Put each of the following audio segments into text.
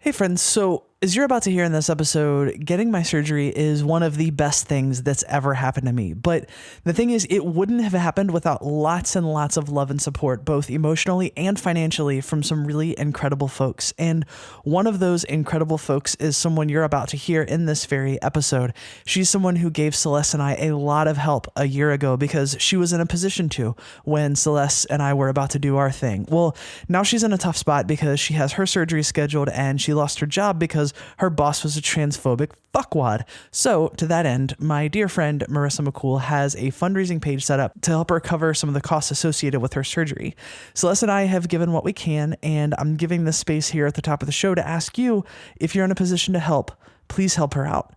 Hey friends, so as you're about to hear in this episode, getting my surgery is one of the best things that's ever happened to me. But the thing is, it wouldn't have happened without lots and lots of love and support, both emotionally and financially, from some really incredible folks. And one of those incredible folks is someone you're about to hear in this very episode. She's someone who gave Celeste and I a lot of help a year ago because she was in a position to when Celeste and I were about to do our thing. Well, now she's in a tough spot because she has her surgery scheduled and she lost her job because her boss was a transphobic fuckwad. So to that end, my dear friend Marissa McCool has a fundraising page set up to help her cover some of the costs associated with her surgery. Celeste and I have given what we can, and I'm giving this space here at the top of the show to ask you, if you're in a position to help, please help her out.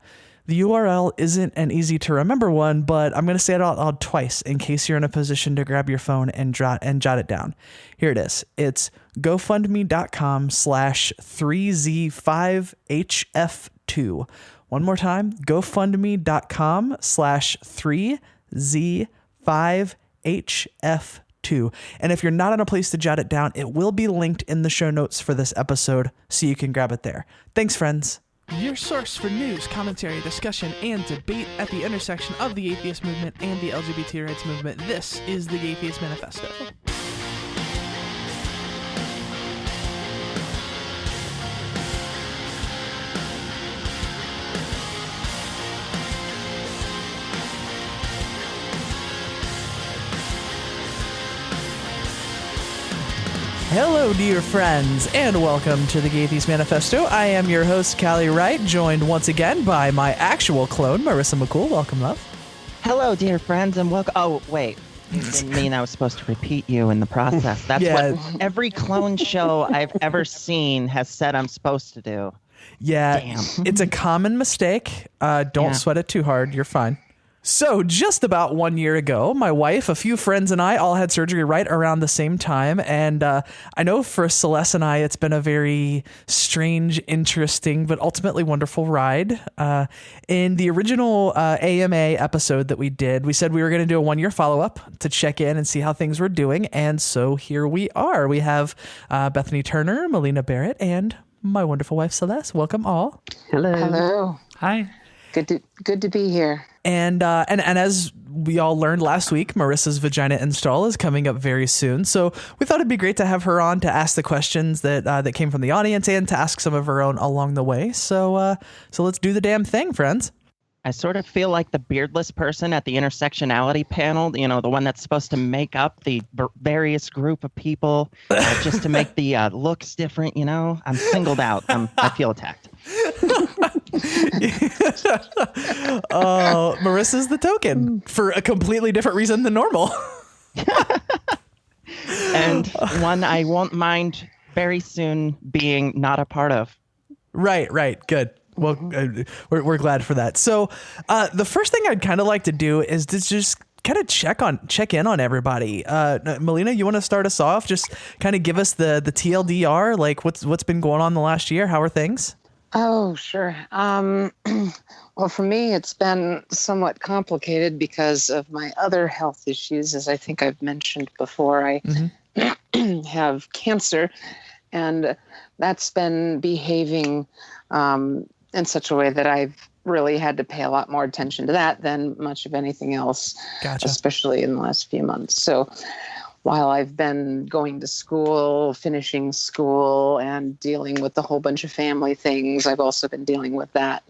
The URL isn't an easy to remember one, but I'm going to say it out loud twice in case you're in a position to grab your phone and jot it down. Here it is. It's GoFundMe.com/3Z5HF2. One more time, GoFundMe.com/3Z5HF2. And if you're not in a place to jot it down, it will be linked in the show notes for this episode, so you can grab it there. Thanks, friends. Your source for news, commentary, discussion, and debate at the intersection of the atheist movement and the LGBT rights movement. This is the Atheist Manifesto. Hello, dear friends, and welcome to the Atheist Manifesto. I am your host, Callie Wright, joined once again by my actual clone, Marissa McCool. Welcome, love. Hello, dear friends, and welcome. Oh, wait. You didn't mean I was supposed to repeat you in the process. That's what every clone show I've ever seen has said I'm supposed to do. Yeah, Damn. It's a common mistake. Don't sweat it too hard. You're fine. So just about 1 year ago, my wife, a few friends, and I all had surgery right around the same time. And I know for Celeste and I, it's been a very strange, interesting, but ultimately wonderful ride. In the original AMA episode that we did, we said we were going to do a 1 year follow-up to check in and see how things were doing. And so here we are. We have Bethany Turner, Melina Barrett, and my wonderful wife, Celeste. Welcome all. Hello. Hello. Hi. Good to be here. And as we all learned last week, Marissa's vagina install is coming up very soon. So we thought it'd be great to have her on to ask the questions that came from the audience and to ask some of her own along the way. So let's do the damn thing, friends. I sort of feel like the beardless person at the intersectionality panel, you know, the one that's supposed to make up the various group of people just to make the looks different, you know? I'm singled out. I feel attacked. Oh, Marissa's the token for a completely different reason than normal. And one I won't mind very soon being not a part of. Right. Good. Well, we're glad for that. So the first thing I'd kind of like to do is to just kind of check in on everybody. Melina, you want to start us off? Just kind of give us the TLDR, like what's been going on the last year? How are things? Oh, sure. Well, for me, it's been somewhat complicated because of my other health issues. As I think I've mentioned before, I have cancer, and that's been behaving in such a way that I've really had to pay a lot more attention to that than much of anything else, especially in the last few months. So while I've been going to school, finishing school, and dealing with a whole bunch of family things, I've also been dealing with that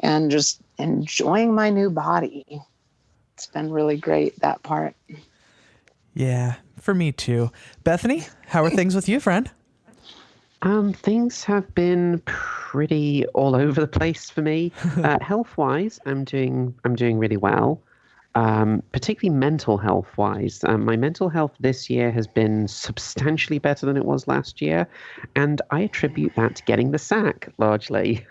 and just enjoying my new body. It's been really great, that part. Yeah, for me too. Bethany, how are things with you, friend? Things have been pretty all over the place for me. Health-wise, I'm doing really well. Particularly mental health-wise. My mental health this year has been substantially better than it was last year, and I attribute that to getting the sack largely,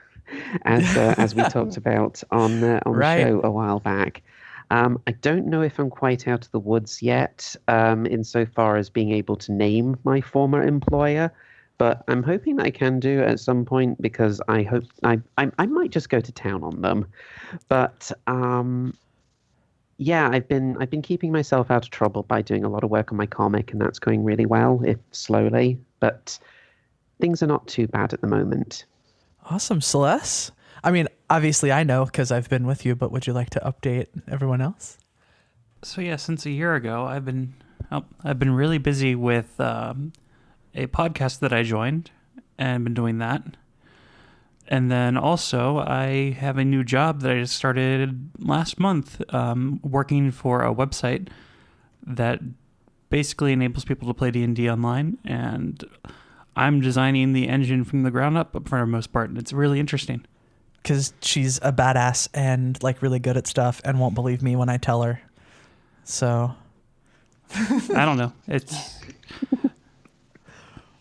as we talked about on the show a while back. I don't know if I'm quite out of the woods yet, insofar as being able to name my former employer. But I'm hoping that I can do at some point because I hope I might just go to town on them. But yeah, I've been keeping myself out of trouble by doing a lot of work on my comic, and that's going really well, if slowly. But things are not too bad at the moment. Awesome. Celeste? I mean, obviously I know because I've been with you, but would you like to update everyone else? So yeah, since a year ago, I've been really busy with a podcast that I joined, and been doing that. And then also, I have a new job that I just started last month, working for a website that basically enables people to play D&D online, and I'm designing the engine from the ground up for the most part, and it's really interesting. Because she's a badass and like really good at stuff and won't believe me when I tell her. So I don't know. It's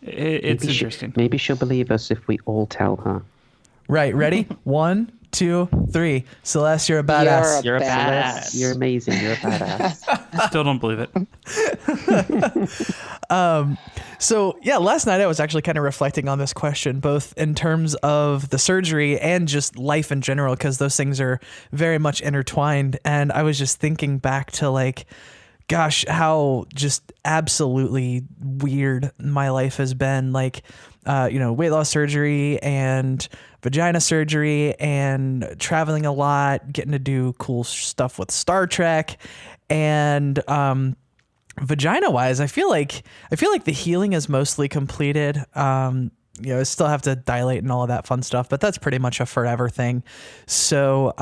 interesting. Maybe she'll believe us if we all tell her. Right, ready? 1, 2, 3. Celeste, you're a badass. You're a badass. You're amazing. You're a badass. Still don't believe it. So yeah, last night I was actually kind of reflecting on this question, both in terms of the surgery and just life in general, because those things are very much intertwined. And I was just thinking back to like, gosh, how just absolutely weird my life has been. Like, weight loss surgery and vagina surgery and traveling a lot, getting to do cool stuff with Star Trek. And vagina wise, I feel like the healing is mostly completed. I still have to dilate and all of that fun stuff, but that's pretty much a forever thing. So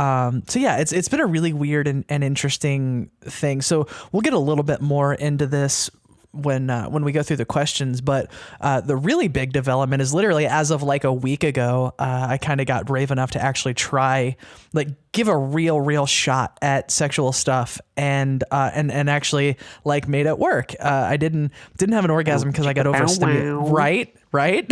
yeah, it's been a really weird and interesting thing. So we'll get a little bit more into this when we go through the questions, but the really big development is literally as of like a week ago, I kind of got brave enough to actually try, like, give a real shot at sexual stuff and actually like made it work. I didn't have an orgasm because I got overstimulated. Right.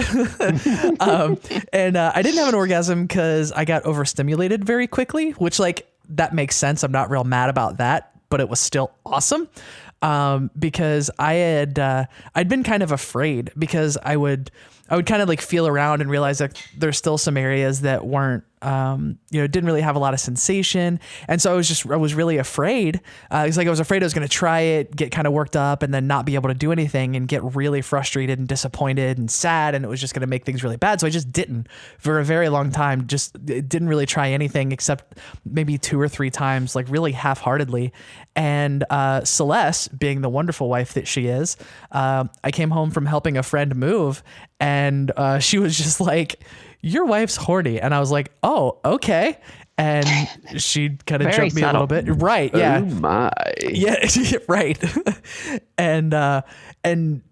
And I didn't have an orgasm because I got overstimulated very quickly, which like that makes sense. I'm not real mad about that, but it was still awesome. Because I'd been kind of afraid because I would kind of like feel around and realize that there's still some areas that weren't, didn't really have a lot of sensation. And so I was really afraid. It's like I was afraid I was going to try it, get kind of worked up and then not be able to do anything and get really frustrated and disappointed and sad. And it was just going to make things really bad. So I just didn't for a very long time, didn't really try anything except maybe 2 or 3 times, like really half-heartedly. And Celeste, being the wonderful wife that she is, I came home from helping a friend move and she was just like, "Your wife's horny." And I was like, "Oh, okay." And she kind of jumped me a little bit. Right. Yeah. Oh my. Yeah. Right. And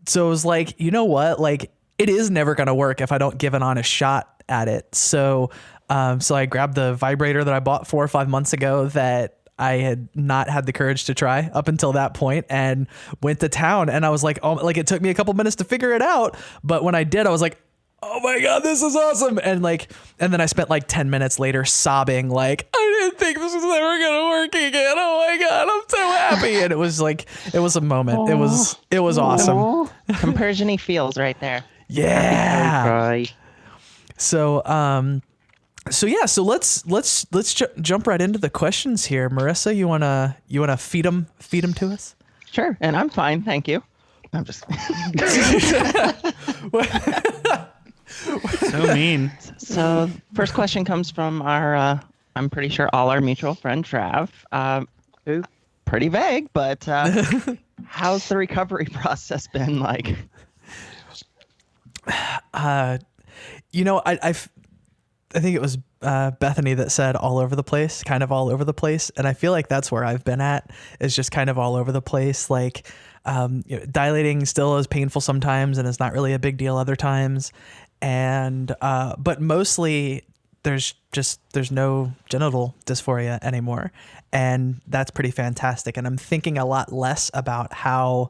so it was like, you know what? Like it is never going to work if I don't give an honest shot at it. So I grabbed the vibrator that I bought 4 or 5 months ago that I had not had the courage to try up until that point and went to town. And I was like, oh, like it took me a couple minutes to figure it out. But when I did, I was like, oh my God, this is awesome. And then I spent like 10 minutes later sobbing, like, I didn't think this was ever going to work again. Oh my God, I'm so happy. And it was like, it was a moment. Aww. It was awesome. Compersion-y feels right there. Yeah. So yeah, so let's jump right into the questions here. Marissa, you wanna feed them to us? Sure, and I'm fine, thank you. I'm just so mean. So first question comes from our I'm pretty sure all our mutual friend Trav. Who pretty vague, but how's the recovery process been like? I think it was Bethany that said all over the place, kind of all over the place. And I feel like that's where I've been at, is just kind of all over the place. Like dilating still is painful sometimes and it's not really a big deal other times. And but mostly there's no genital dysphoria anymore. And that's pretty fantastic. And I'm thinking a lot less about how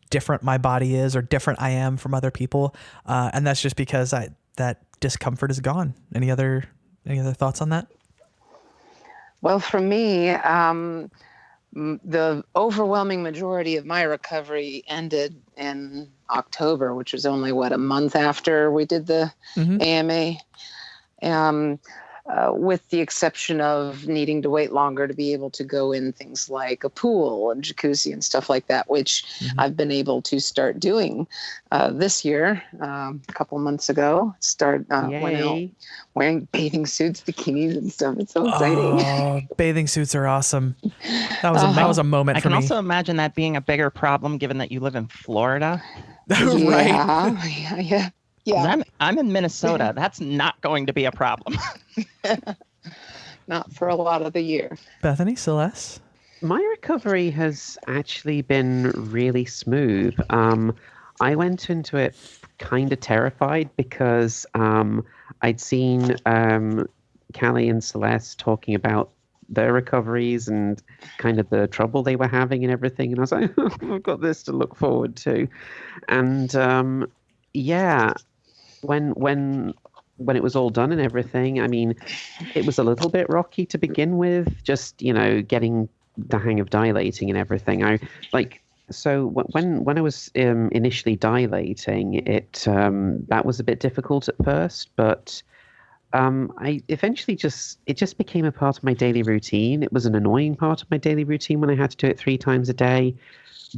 different my body is or different I am from other people. And that's just because that discomfort is gone. Any other thoughts on that? Well, for me, the overwhelming majority of my recovery ended in October, which was only a month after we did the AMA. with the exception of needing to wait longer to be able to go in things like a pool and jacuzzi and stuff like that, which I've been able to start doing this year. A couple months ago, went out wearing bathing suits, bikinis, and stuff. It's so exciting. Oh, bathing suits are awesome. That was a moment I for can me. also imagine that being a bigger problem given that you live in Florida. Right. Yeah. I'm in Minnesota. That's not going to be a problem. Not for a lot of the year. Bethany, Celeste? My recovery has actually been really smooth. I went into it kind of terrified because I'd seen Callie and Celeste talking about their recoveries and kind of the trouble they were having and everything. And I was like, I've got this to look forward to. And when it was all done and everything, I mean, it was a little bit rocky to begin with, just, getting the hang of dilating and everything. So when I was initially dilating, that was a bit difficult at first, but I eventually it just became a part of my daily routine. It was an annoying part of my daily routine when I had to do it 3 times a day.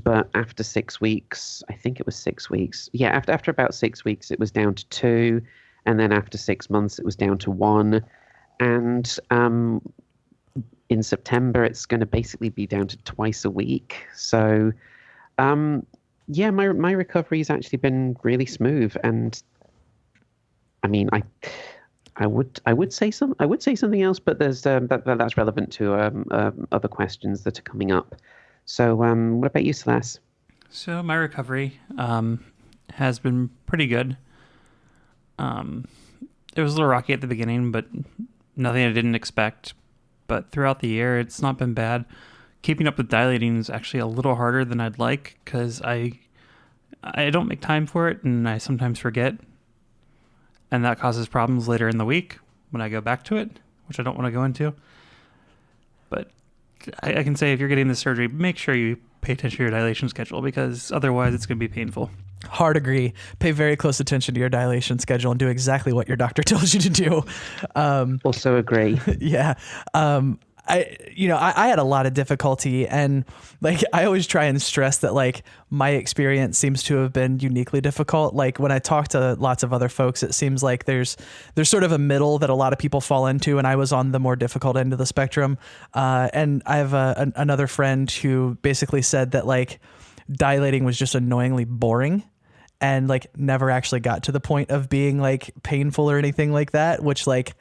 But after 6 weeks, I think it was 6 weeks. Yeah, after about 6 weeks, it was down to 2. And then after 6 months, it was down to 1. And in September, it's going to basically be down to twice a week. So, my recovery's actually been really smooth. And I mean, I would say something else, but there's that's relevant to other questions that are coming up. So, what about you, Celeste? So my recovery has been pretty good. It was a little rocky at the beginning, but nothing I didn't expect. But throughout the year, it's not been bad. Keeping up with dilating is actually a little harder than I'd like because I don't make time for it, and I sometimes forget. And that causes problems later in the week when I go back to it, which I don't want to go into. But I can say if you're getting this surgery, make sure you pay attention to your dilation schedule because otherwise it's going to be painful. Hard agree. Pay very close attention to your dilation schedule and do exactly what your doctor tells you to do. Also agree. Yeah. I had a lot of difficulty, and like I always try and stress that like my experience seems to have been uniquely difficult. Like when I talk to lots of other folks, it seems like there's sort of a middle that a lot of people fall into, and I was on the more difficult end of the spectrum. And I have another friend who basically said that like dilating was just annoyingly boring and like never actually got to the point of being like painful or anything like that, which like,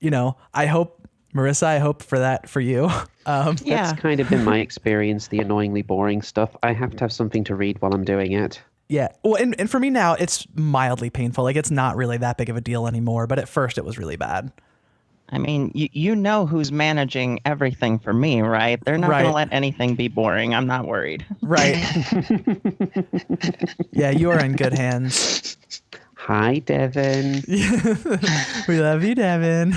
I hope, Marissa, I hope for that for you. That's kind of been my experience, the annoyingly boring stuff. I have to have something to read while I'm doing it. Yeah. Well, and for me now, it's mildly painful. Like it's not really that big of a deal anymore, but at first it was really bad. I mean, you know who's managing everything for me, right? They're not going to let anything be boring. I'm not worried. Right. Yeah, you are in good hands. Hi, Devin. We love you, Devin.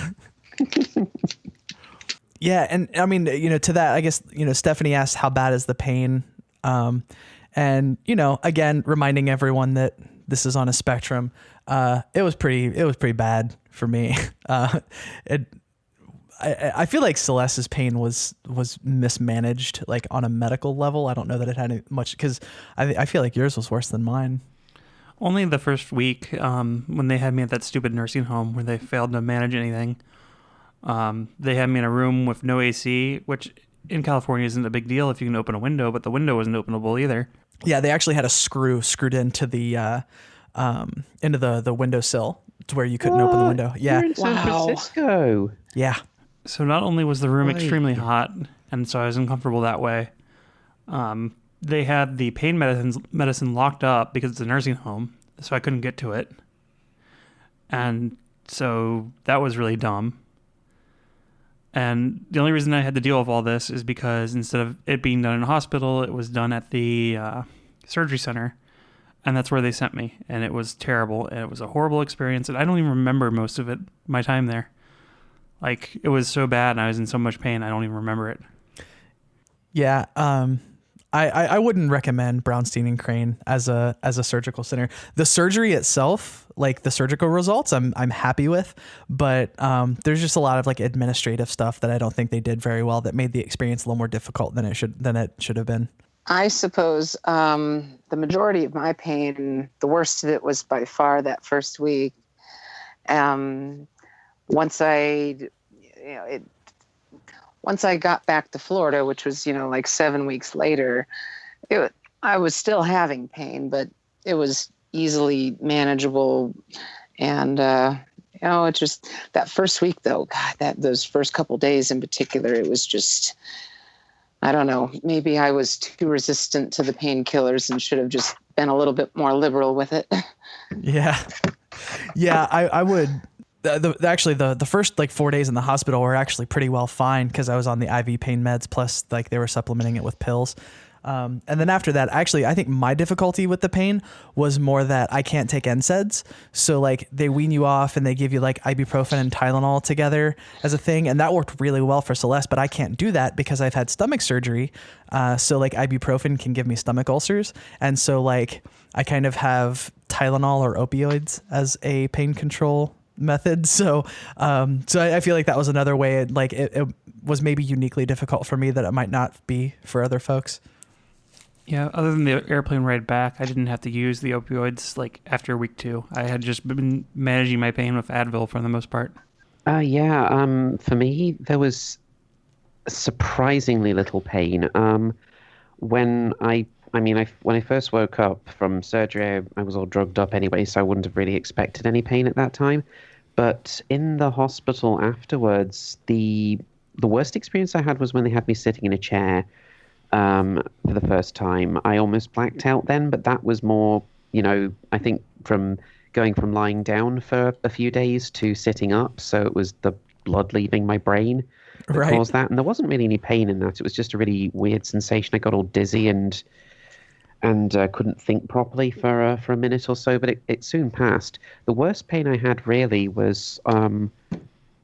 Yeah, and I mean, to that, I guess, Stephanie asked how bad is the pain? And, again, reminding everyone that this is on a spectrum. It was pretty bad for me. I feel like Celeste's pain was mismanaged, like on a medical level. I don't know that it had much, because I feel like yours was worse than mine. Only the first week, when they had me at that stupid nursing home where they failed to manage anything. They had me in a room with no AC, which in California isn't a big deal if you can open a window, but the window wasn't openable either. Yeah, they actually had a screw screwed into the windowsill to where you couldn't open the window. Yeah. You're in San Francisco. Yeah. So not only was the room extremely hot, and so I was uncomfortable that way, they had the pain medicine locked up because it's a nursing home, so I couldn't get to it. And so that was really dumb. And the only reason I had to deal with all this is because instead of it being done in a hospital, it was done at the surgery center. And that's where they sent me. And it was terrible. And it was a horrible experience. And I don't even remember most of it, my time there. Like, it was so bad and I was in so much pain, I don't even remember it. Yeah. I wouldn't recommend Brownstein and Crane as a surgical center. The surgery itself, like the surgical results, I'm happy with, but there's just a lot of like administrative stuff that I don't think they did very well that made the experience a little more difficult than it should have been. I suppose the majority of my pain, the worst of it was by far that first week. Once I got back to Florida, which was, like 7 weeks later, I was still having pain, but it was easily manageable. And, it just, that first week though, God, those first couple days in particular, it was just, I don't know, maybe I was too resistant to the painkillers and should have just been a little bit more liberal with it. Yeah. Yeah. I would. Actually, the first like 4 days in the hospital were actually pretty well fine because I was on the IV pain meds, plus like they were supplementing it with pills. And then after that, actually, I think my difficulty with the pain was more that I can't take NSAIDs. So like they wean you off and they give you like ibuprofen and Tylenol together as a thing. And that worked really well for Celeste, but I can't do that because I've had stomach surgery. So like ibuprofen can give me stomach ulcers. And so like I kind of have Tylenol or opioids as a pain control method. So I feel like that was another way it was maybe uniquely difficult for me that it might not be for other folks. Yeah, other than the airplane ride back, I didn't have to use the opioids like after week 2. I had just been managing my pain with Advil for the most part. For me, there was surprisingly little pain. When I first woke up from surgery, I was all drugged up anyway, so I wouldn't have really expected any pain at that time. But in the hospital afterwards, the worst experience I had was when they had me sitting in a chair for the first time. I almost blacked out then, but that was more, I think from going from lying down for a few days to sitting up. So it was the blood leaving my brain that caused that. And there wasn't really any pain in that. It was just a really weird sensation. I got all dizzy and couldn't think properly for a minute or so, but it soon passed. The worst pain I had really was,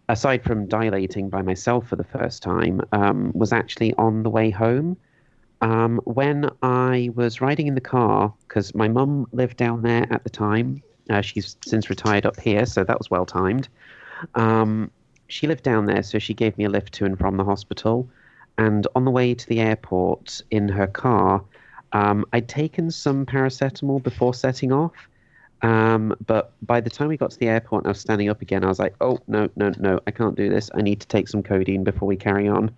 aside from dilating by myself for the first time, was actually on the way home. When I was riding in the car, because my mum lived down there at the time. She's since retired up here, so that was well timed. She lived down there, so she gave me a lift to and from the hospital. And on the way to the airport in her car, I'd taken some paracetamol before setting off. But by the time we got to the airport and I was standing up again, I was like, oh, no, I can't do this. I need to take some codeine before we carry on.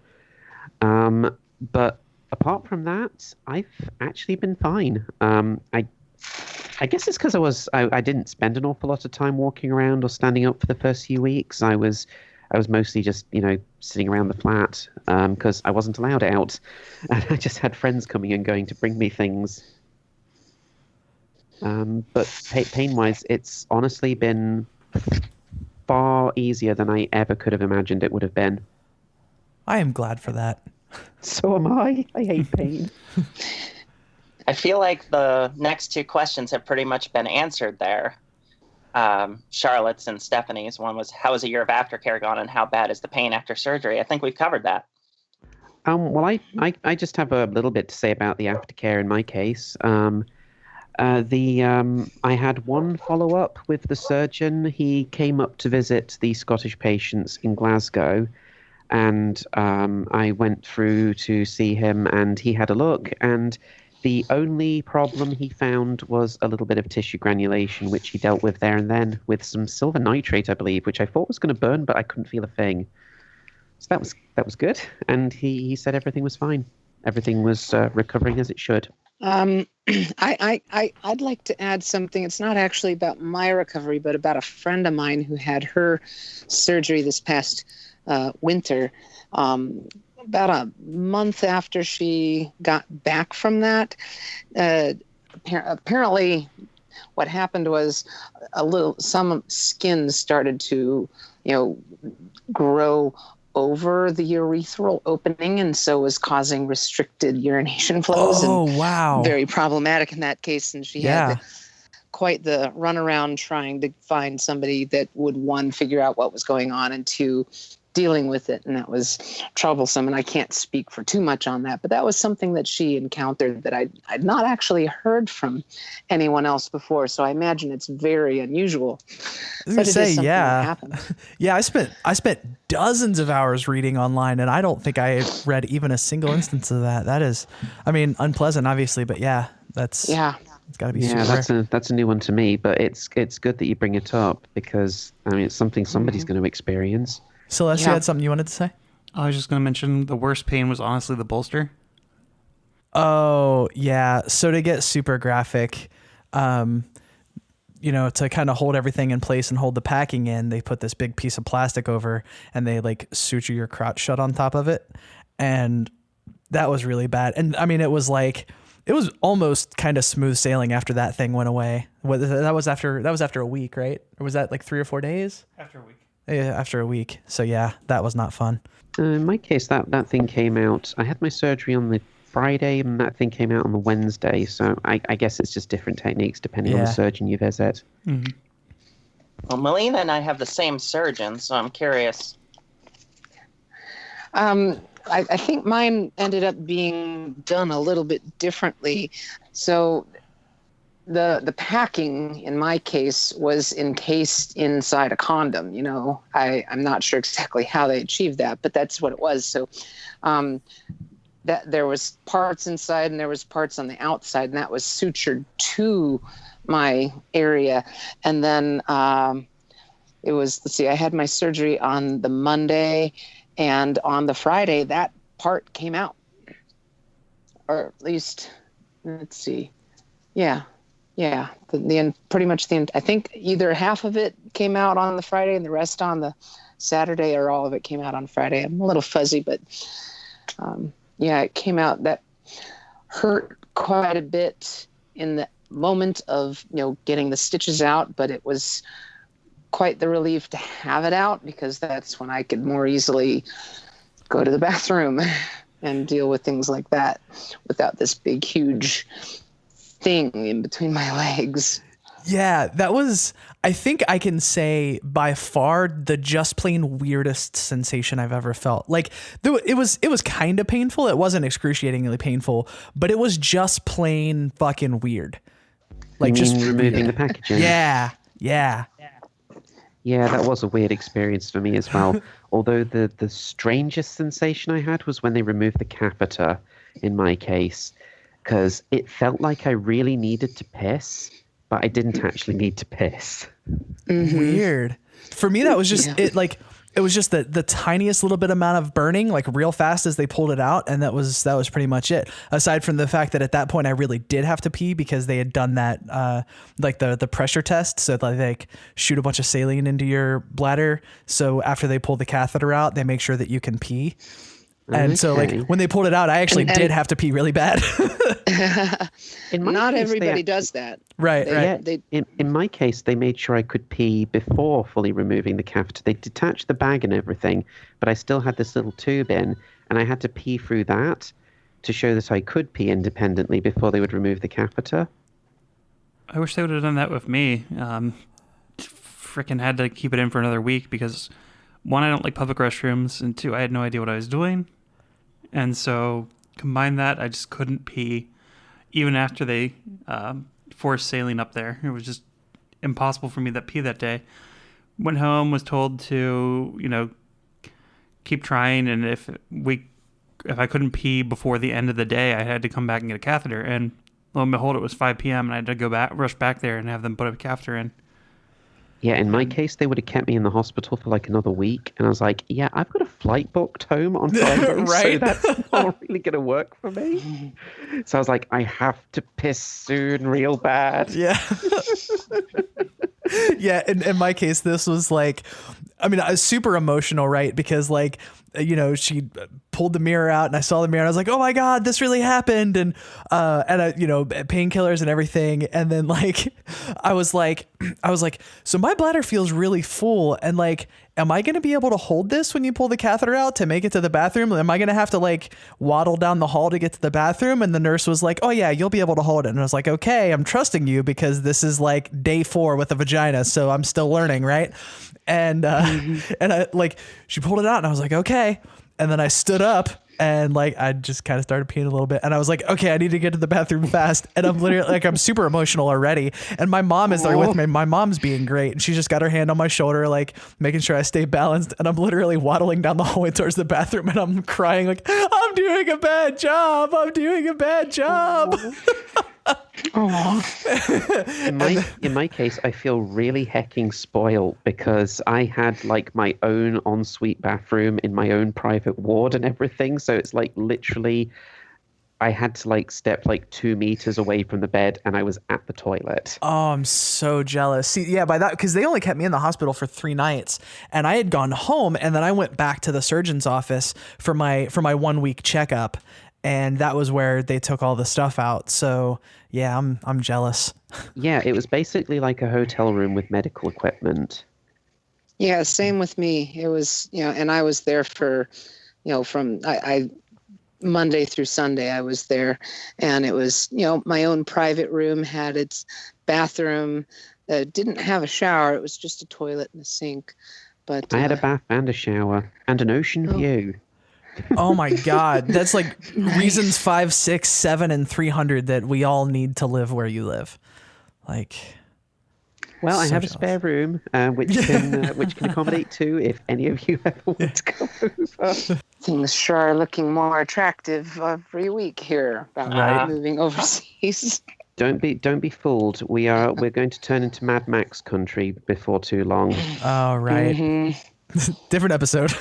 But apart from that, I've actually been fine. I guess it's because I didn't spend an awful lot of time walking around or standing up for the first few weeks. I was mostly just, sitting around the flat because I wasn't allowed out. And I just had friends coming and going to bring me things. But pain-wise, it's honestly been far easier than I ever could have imagined it would have been. I am glad for that. So am I. I hate pain. I feel like the next 2 questions have pretty much been answered there. Charlotte's and Stephanie's. One was, how has a year of aftercare gone and how bad is the pain after surgery? I think we've covered that. Well, I just have a little bit to say about the aftercare in my case. I had one follow-up with the surgeon. He came up to visit the Scottish patients in Glasgow, and I went through to see him, and he had a look, and the only problem he found was a little bit of tissue granulation, which he dealt with there and then with some silver nitrate, I believe, which I thought was going to burn, but I couldn't feel a thing. So that was good, and he said everything was fine. Everything was recovering as it should. I'd like to add something. It's not actually about my recovery, but about a friend of mine who had her surgery this past winter. About a month after she got back from that, apparently what happened was some skin started to, grow over the urethral opening, and so was causing restricted urination flows. Oh, wow. Very problematic in that case. And she had quite the runaround trying to find somebody that would, 1, figure out what was going on, and 2, dealing with it, and that was troublesome. And I can't speak for too much on that, but that was something that she encountered that I'd not actually heard from anyone else before. So I imagine it's very unusual. I was gonna say, yeah, happened. yeah. I spent dozens of hours reading online, and I don't think I read even a single instance of that. That is, I mean, unpleasant, obviously, but yeah, it's got to be. Yeah, super rare. that's a new one to me, but it's good that you bring it up because I mean it's something somebody's going to experience. Celeste, you had something you wanted to say? I was just going to mention the worst pain was honestly the bolster. Oh, yeah. So to get super graphic, to kind of hold everything in place and hold the packing in, they put this big piece of plastic over and they like suture your crotch shut on top of it. And that was really bad. And I mean, it was almost kind of smooth sailing after that thing went away. That was after a week, right? Or was that like 3 or 4 days? After a week. Yeah, after a week. So yeah, that was not fun. In my case, that thing came out. I had my surgery on the Friday, and that thing came out on the Wednesday. So I guess it's just different techniques depending on the surgeon you visit. Mm-hmm. Well, Melina and I have the same surgeon, so I'm curious. I think mine ended up being done a little bit differently. So the packing in my case was encased inside a condom. I'm not sure exactly how they achieved that, but that's what it was. So that there was parts inside and there was parts on the outside, and that was sutured to my area. And then it was, I had my surgery on the Monday, and on the Friday that part came out, or at least, let's see. Yeah. Pretty much I think either half of it came out on the Friday and the rest on the Saturday, or all of it came out on Friday. I'm a little fuzzy, but it came out. That hurt quite a bit in the moment of, getting the stitches out, but it was quite the relief to have it out, because that's when I could more easily go to the bathroom and deal with things like that without this big, huge thing in between my legs. Yeah, that was, I think I can say, by far the just plain weirdest sensation I've ever felt. Like, it was kind of painful. It wasn't excruciatingly painful, but it was just plain fucking weird. Like, just removing the packaging. Yeah. Yeah, that was a weird experience for me as well. Although the strangest sensation I had was when they removed the catheter in my case, because it felt like I really needed to piss, but I didn't actually need to piss. Mm-hmm. Weird. For me, that was just it was just the tiniest little bit amount of burning, like real fast as they pulled it out, and that was pretty much it. Aside from the fact that at that point I really did have to pee, because they had done that the pressure test, so they like shoot a bunch of saline into your bladder. So after they pull the catheter out, they make sure that you can pee. And so, like, when they pulled it out, I actually did have to pee really bad. Not everybody does that. Right. In my case, they made sure I could pee before fully removing the catheter. They detached the bag and everything, but I still had this little tube in, and I had to pee through that to show that I could pee independently before they would remove the catheter. I wish they would have done that with me. Freaking had to keep it in for another week because, one, I don't like public restrooms, and two, I had no idea what I was doing. And so, combine that, I just couldn't pee, even after they forced saline up there. It was just impossible for me to pee that day. Went home, was told to, keep trying, and if I couldn't pee before the end of the day, I had to come back and get a catheter. And lo and behold, it was 5 p.m. and I had to rush back there and have them put a catheter in. Yeah, in my case, they would have kept me in the hospital for like another week. And I was like, yeah, I've got a flight booked home on Friday, right? So that's not really going to work for me. So I was like, I have to piss soon real bad. Yeah. Yeah, in my case, this was like, I mean, I was super emotional, right? Because like, she pulled the mirror out and I saw the mirror and I was like, oh my God, this really happened. And I, painkillers and everything. And then like, I was like, so my bladder feels really full. And like, am I going to be able to hold this when you pull the catheter out to make it to the bathroom? Am I going to have to like waddle down the hall to get to the bathroom? And the nurse was like, oh yeah, you'll be able to hold it. And I was like, okay, I'm trusting you because this is like day 4 with a vagina. So I'm still learning. Right. And, and I like, she pulled it out and I was like, okay. And then I stood up and like, I just kind of started peeing a little bit and I was like, okay, I need to get to the bathroom fast. And I'm literally like, I'm super emotional already. And my mom is there with me. My mom's being great. And she just got her hand on my shoulder, like making sure I stay balanced. And I'm literally waddling down the hallway towards the bathroom and I'm crying like, I'm doing a bad job. I'm doing a bad job. In my case, I feel really hecking spoiled because I had like my own ensuite bathroom in my own private ward and everything. So it's like literally I had to like step like 2 meters away from the bed and I was at the toilet. Oh, I'm so jealous. See, yeah, by that, because they only kept me in the hospital for 3 nights and I had gone home and then I went back to the surgeon's office for my 1 week checkup. And that was where they took all the stuff out. So yeah, I'm jealous. Yeah, it was basically like a hotel room with medical equipment. Yeah, same with me. It was, and I was there for, from I Monday through Sunday I was there, and it was, my own private room had its bathroom that didn't have a shower. It was just a toilet and a sink. But I had a bath and a shower and an ocean view. Oh my God. That's like reasons 5, 6, 7, and 300 that we all need to live where you live. Like, well, I so have jealous. a spare room, which can accommodate 2 if any of you ever want to come over. Things sure are looking more attractive every week here about moving overseas. Don't be fooled. We're going to turn into Mad Max country before too long. Oh, right. Mm-hmm. Different episode.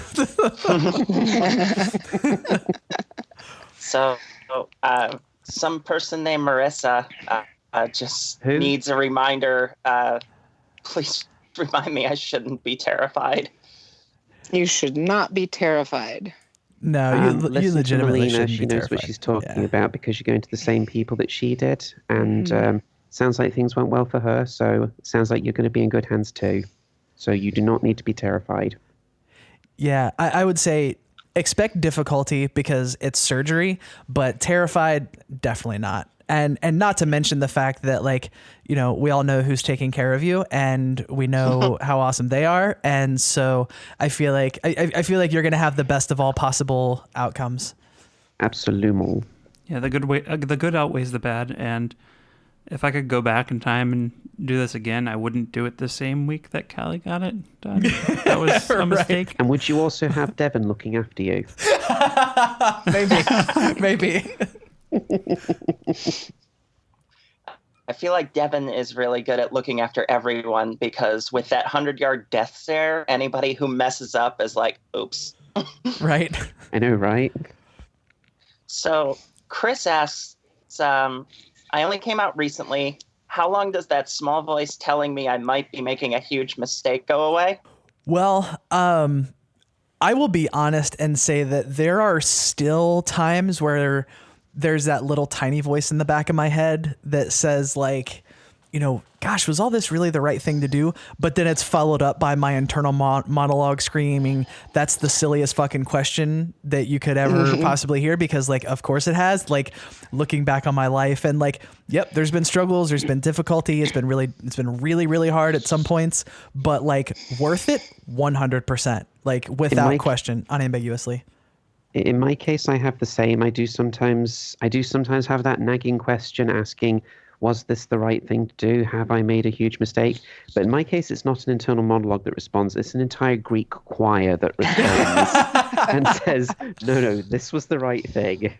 So, some person named Marissa just needs a reminder. Please remind me I shouldn't be terrified. You should not be terrified. No, you legitimately Melina, shouldn't she be knows terrified. what she's talking about because you're going to the same people that she did. And sounds like things went well for her. So it sounds like you're going to be in good hands too. So you do not need to be terrified. Yeah, I would say expect difficulty because it's surgery, but terrified, definitely not. And not to mention the fact that like, we all know who's taking care of you and we know how awesome they are. And so I feel like I feel like you're going to have the best of all possible outcomes. Absolutely. Yeah, the good outweighs the bad, and if I could go back in time and do this again, I wouldn't do it the same week that Callie got it done. That was a mistake. And would you also have Devon looking after you? Maybe. I feel like Devin is really good at looking after everyone because with that 100-yard death stare, anybody who messes up is like, oops. Right. I know, right? So Chris asks, I only came out recently. How long does that small voice telling me I might be making a huge mistake go away? Well, I will be honest and say that there are still times where there's that little tiny voice in the back of my head that says like, gosh, was all this really the right thing to do? But then it's followed up by my internal monologue screaming, that's the silliest fucking question that you could ever possibly hear. Because like, of course it has, like looking back on my life and like, yep, there's been struggles, there's been difficulty. It's been really, really hard at some points, but like worth it 100%, like without question, unambiguously. In my case, I have the same. I do sometimes have that nagging question asking, was this the right thing to do? Have I made a huge mistake? But in my case, it's not an internal monologue that responds. It's an entire Greek choir that responds and says, no, this was the right thing.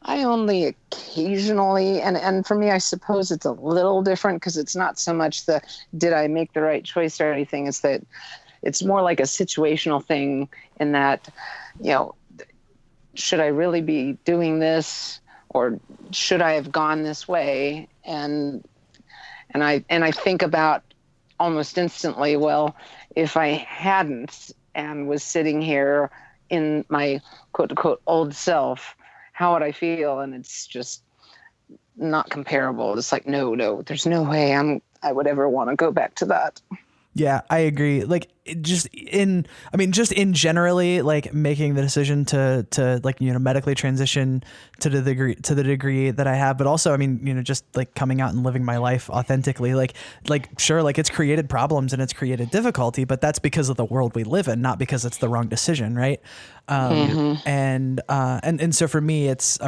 I only occasionally, and for me, I suppose it's a little different because it's not so much the did I make the right choice or anything. It's that it's more like a situational thing in that, should I really be doing this? Or should I have gone this way? And I think about almost instantly, well, if I hadn't and was sitting here, in my quote unquote old self, how would I feel? And it's just not comparable. It's like, no, there's no way I would ever want to go back to that. Yeah, I agree. Like just in generally, like making the decision to like, medically transition to the degree that I have, but also, just like coming out and living my life authentically, like sure, like it's created problems and it's created difficulty, but that's because of the world we live in, not because it's the wrong decision. Right. And so for me, it's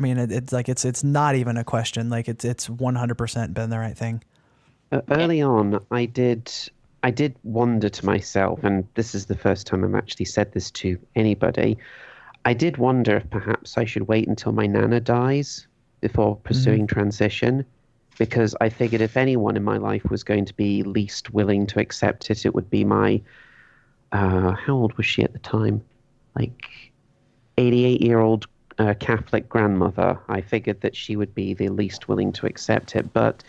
like, it's not even a question. Like it's 100% been the right thing. Early on, I did wonder to myself, and this is the first time I've actually said this to anybody, I did wonder if perhaps I should wait until my nana dies before pursuing transition, because I figured if anyone in my life was going to be least willing to accept it, it would be my, how old was she at the time? Like 88-year-old Catholic grandmother. I figured that she would be the least willing to accept it, but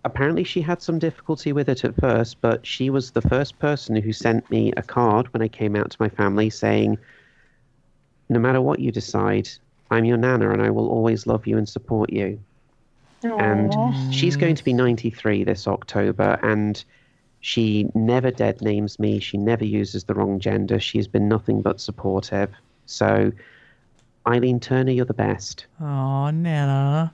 apparently she had some difficulty with it at first, but she was the first person who sent me a card when I came out to my family saying, no matter what you decide, I'm your nana and I will always love you and support you. Aww. And she's going to be 93 this October, and she never dead names me. She never uses the wrong gender. She's been nothing but supportive. So, Eileen Turner, you're the best. Oh, Nana.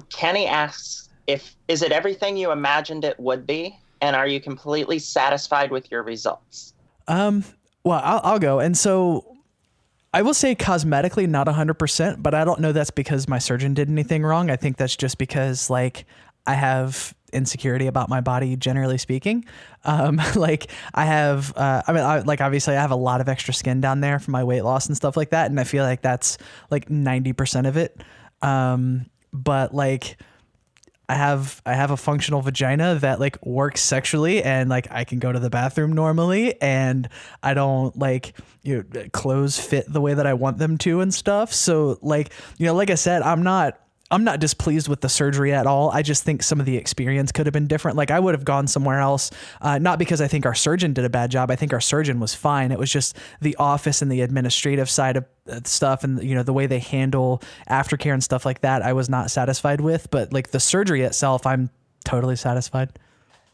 Kenny asks, is it everything you imagined it would be? And are you completely satisfied with your results? Well, I'll go. And so I will say cosmetically, not 100%, but I don't know that's because my surgeon did anything wrong. I think that's just because like I have insecurity about my body, generally speaking. Like I have, obviously I have a lot of extra skin down there from my weight loss and stuff like that. And I feel like that's like 90% of it. But like, I have a functional vagina that like works sexually, and like I can go to the bathroom normally, and I don't like, clothes fit the way that I want them to and stuff. So like, like I said, I'm not displeased with the surgery at all. I just think some of the experience could have been different. Like I would have gone somewhere else, not because I think our surgeon did a bad job. I think our surgeon was fine. It was just the office and the administrative side of stuff, and the way they handle aftercare and stuff like that, I was not satisfied with. But like the surgery itself, I'm totally satisfied.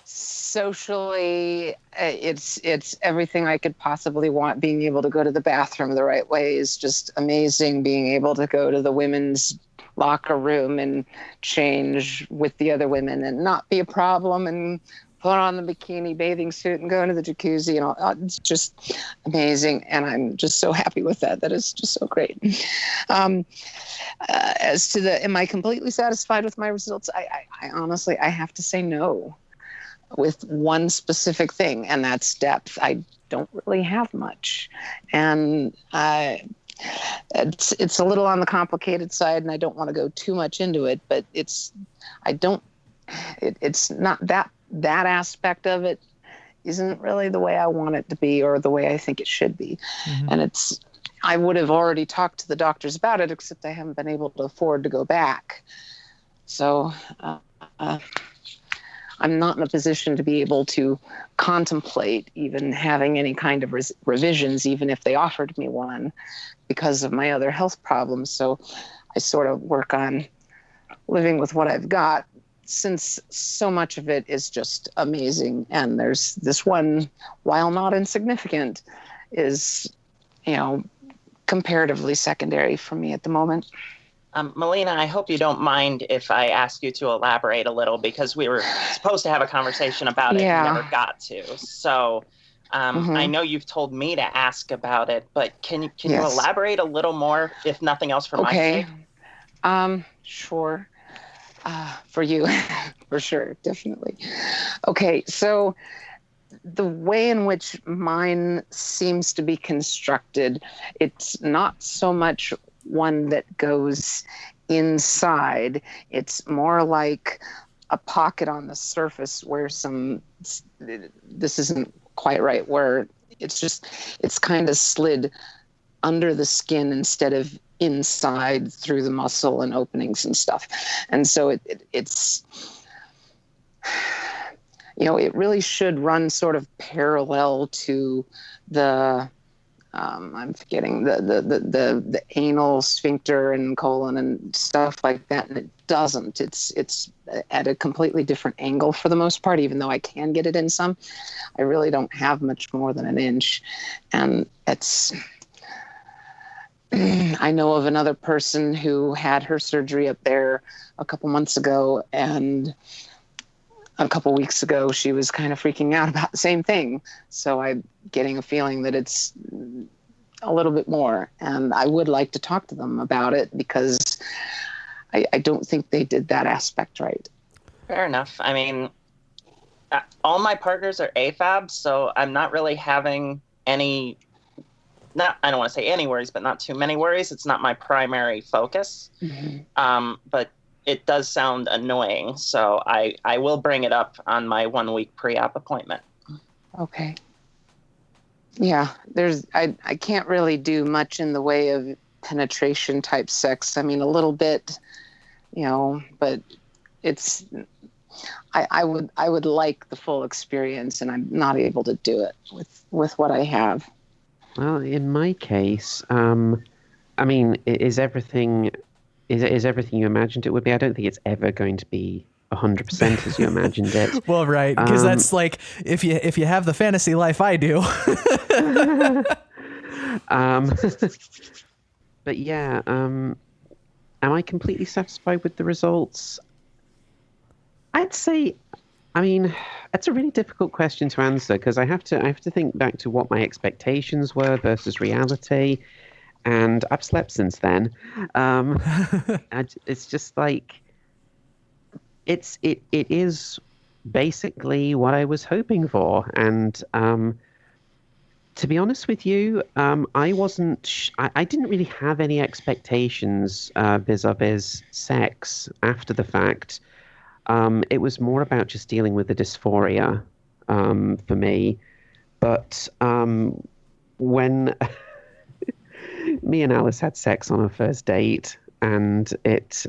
Socially, it's everything I could possibly want. Being able to go to the bathroom the right way is just amazing. Being able to go to the women's locker room and change with the other women and not be a problem, and put on the bikini bathing suit and go into the jacuzzi and all. It's just amazing. And I'm just so happy with that. That is just so great. As to am I completely satisfied with my results? I honestly, I have to say no, with one specific thing, and that's depth. I don't really have much. And it's a little on the complicated side, and I don't want to go too much into it, but it's not that aspect of it isn't really the way I want it to be or the way I think it should be. And I would have already talked to the doctors about it, except I haven't been able to afford to go back. So I'm not in a position to be able to contemplate even having any kind of revisions, even if they offered me one, because of my other health problems. So I sort of work on living with what I've got, since so much of it is just amazing. And there's this one, while not insignificant, is, comparatively secondary for me at the moment. Melina, I hope you don't mind if I ask you to elaborate a little, because we were supposed to have a conversation about it and never got to. So I know you've told me to ask about it, but can you elaborate a little more, if nothing else, for my sake? Sure. For you, for sure, definitely. Okay, so the way in which mine seems to be constructed, it's not so much one that goes inside. It's more like a pocket on the surface where this isn't quite right, where it's kind of slid under the skin instead of inside through the muscle and openings and stuff. And so it's it really should run sort of parallel to the I'm forgetting the anal sphincter and colon and stuff like that, and it doesn't. It's at a completely different angle for the most part. Even though I can get it in some, I really don't have much more than an inch, and it's. I know of another person who had her surgery up there a couple months ago, and a couple weeks ago she was kind of freaking out about the same thing. So I'm getting a feeling that it's a little bit more, and I would like to talk to them about it because I don't think they did that aspect right. Fair enough. I mean, all my partners are AFAB, so I'm not really having any, I don't want to say any worries, but not too many worries. It's not my primary focus. Mm-hmm. But it does sound annoying, so I will bring it up on my 1 week pre-op appointment. Okay. Yeah, I can't really do much in the way of penetration type sex. I mean, a little bit, but it's I would like the full experience, and I'm not able to do it with what I have. Well, in my case, I mean, is everything you imagined it would be? I don't think it's ever going to be 100% as you imagined it. Well, right, because that's like if you have the fantasy life I do. But yeah, am I completely satisfied with the results? I'd say, I mean, that's a really difficult question to answer because I have to think back to what my expectations were versus reality, and I've slept since then. It's just like it is basically what I was hoping for, and to be honest with you, I wasn't. I didn't really have any expectations vis-a-vis sex after the fact. It was more about just dealing with the dysphoria for me. But when me and Alice had sex on our first date, and it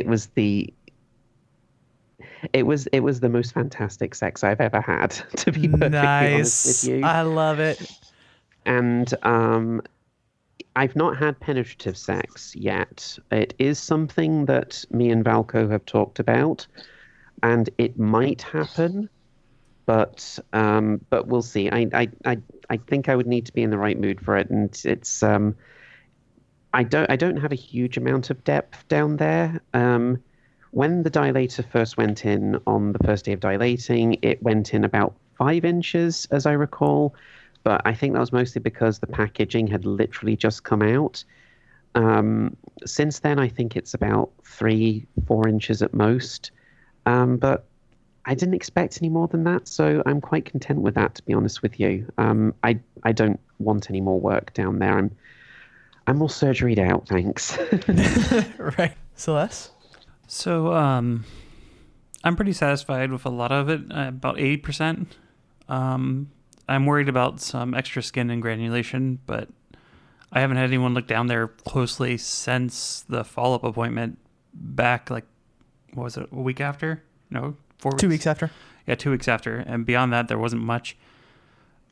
was the most fantastic sex I've ever had, to be perfectly honest with you. I love it. And I've not had penetrative sex yet. It is something that me and Valco have talked about, and it might happen, but we'll see. I think I would need to be in the right mood for it, and it's I don't have a huge amount of depth down there. When the dilator first went in on the first day of dilating, it went in about 5 inches, as I recall. But I think that was mostly because the packaging had literally just come out. Since then, I think it's about 3-4 inches at most. But I didn't expect any more than that, so I'm quite content with that, to be honest with you. I don't want any more work down there. I'm all surgeried out, thanks. Right. Celeste? So, I'm pretty satisfied with a lot of it, about 80%. I'm worried about some extra skin and granulation, but I haven't had anyone look down there closely since the follow-up appointment back, like, what was it, a week after? No, 4 weeks? 2 weeks after. Yeah, 2 weeks after. And beyond that, there wasn't much.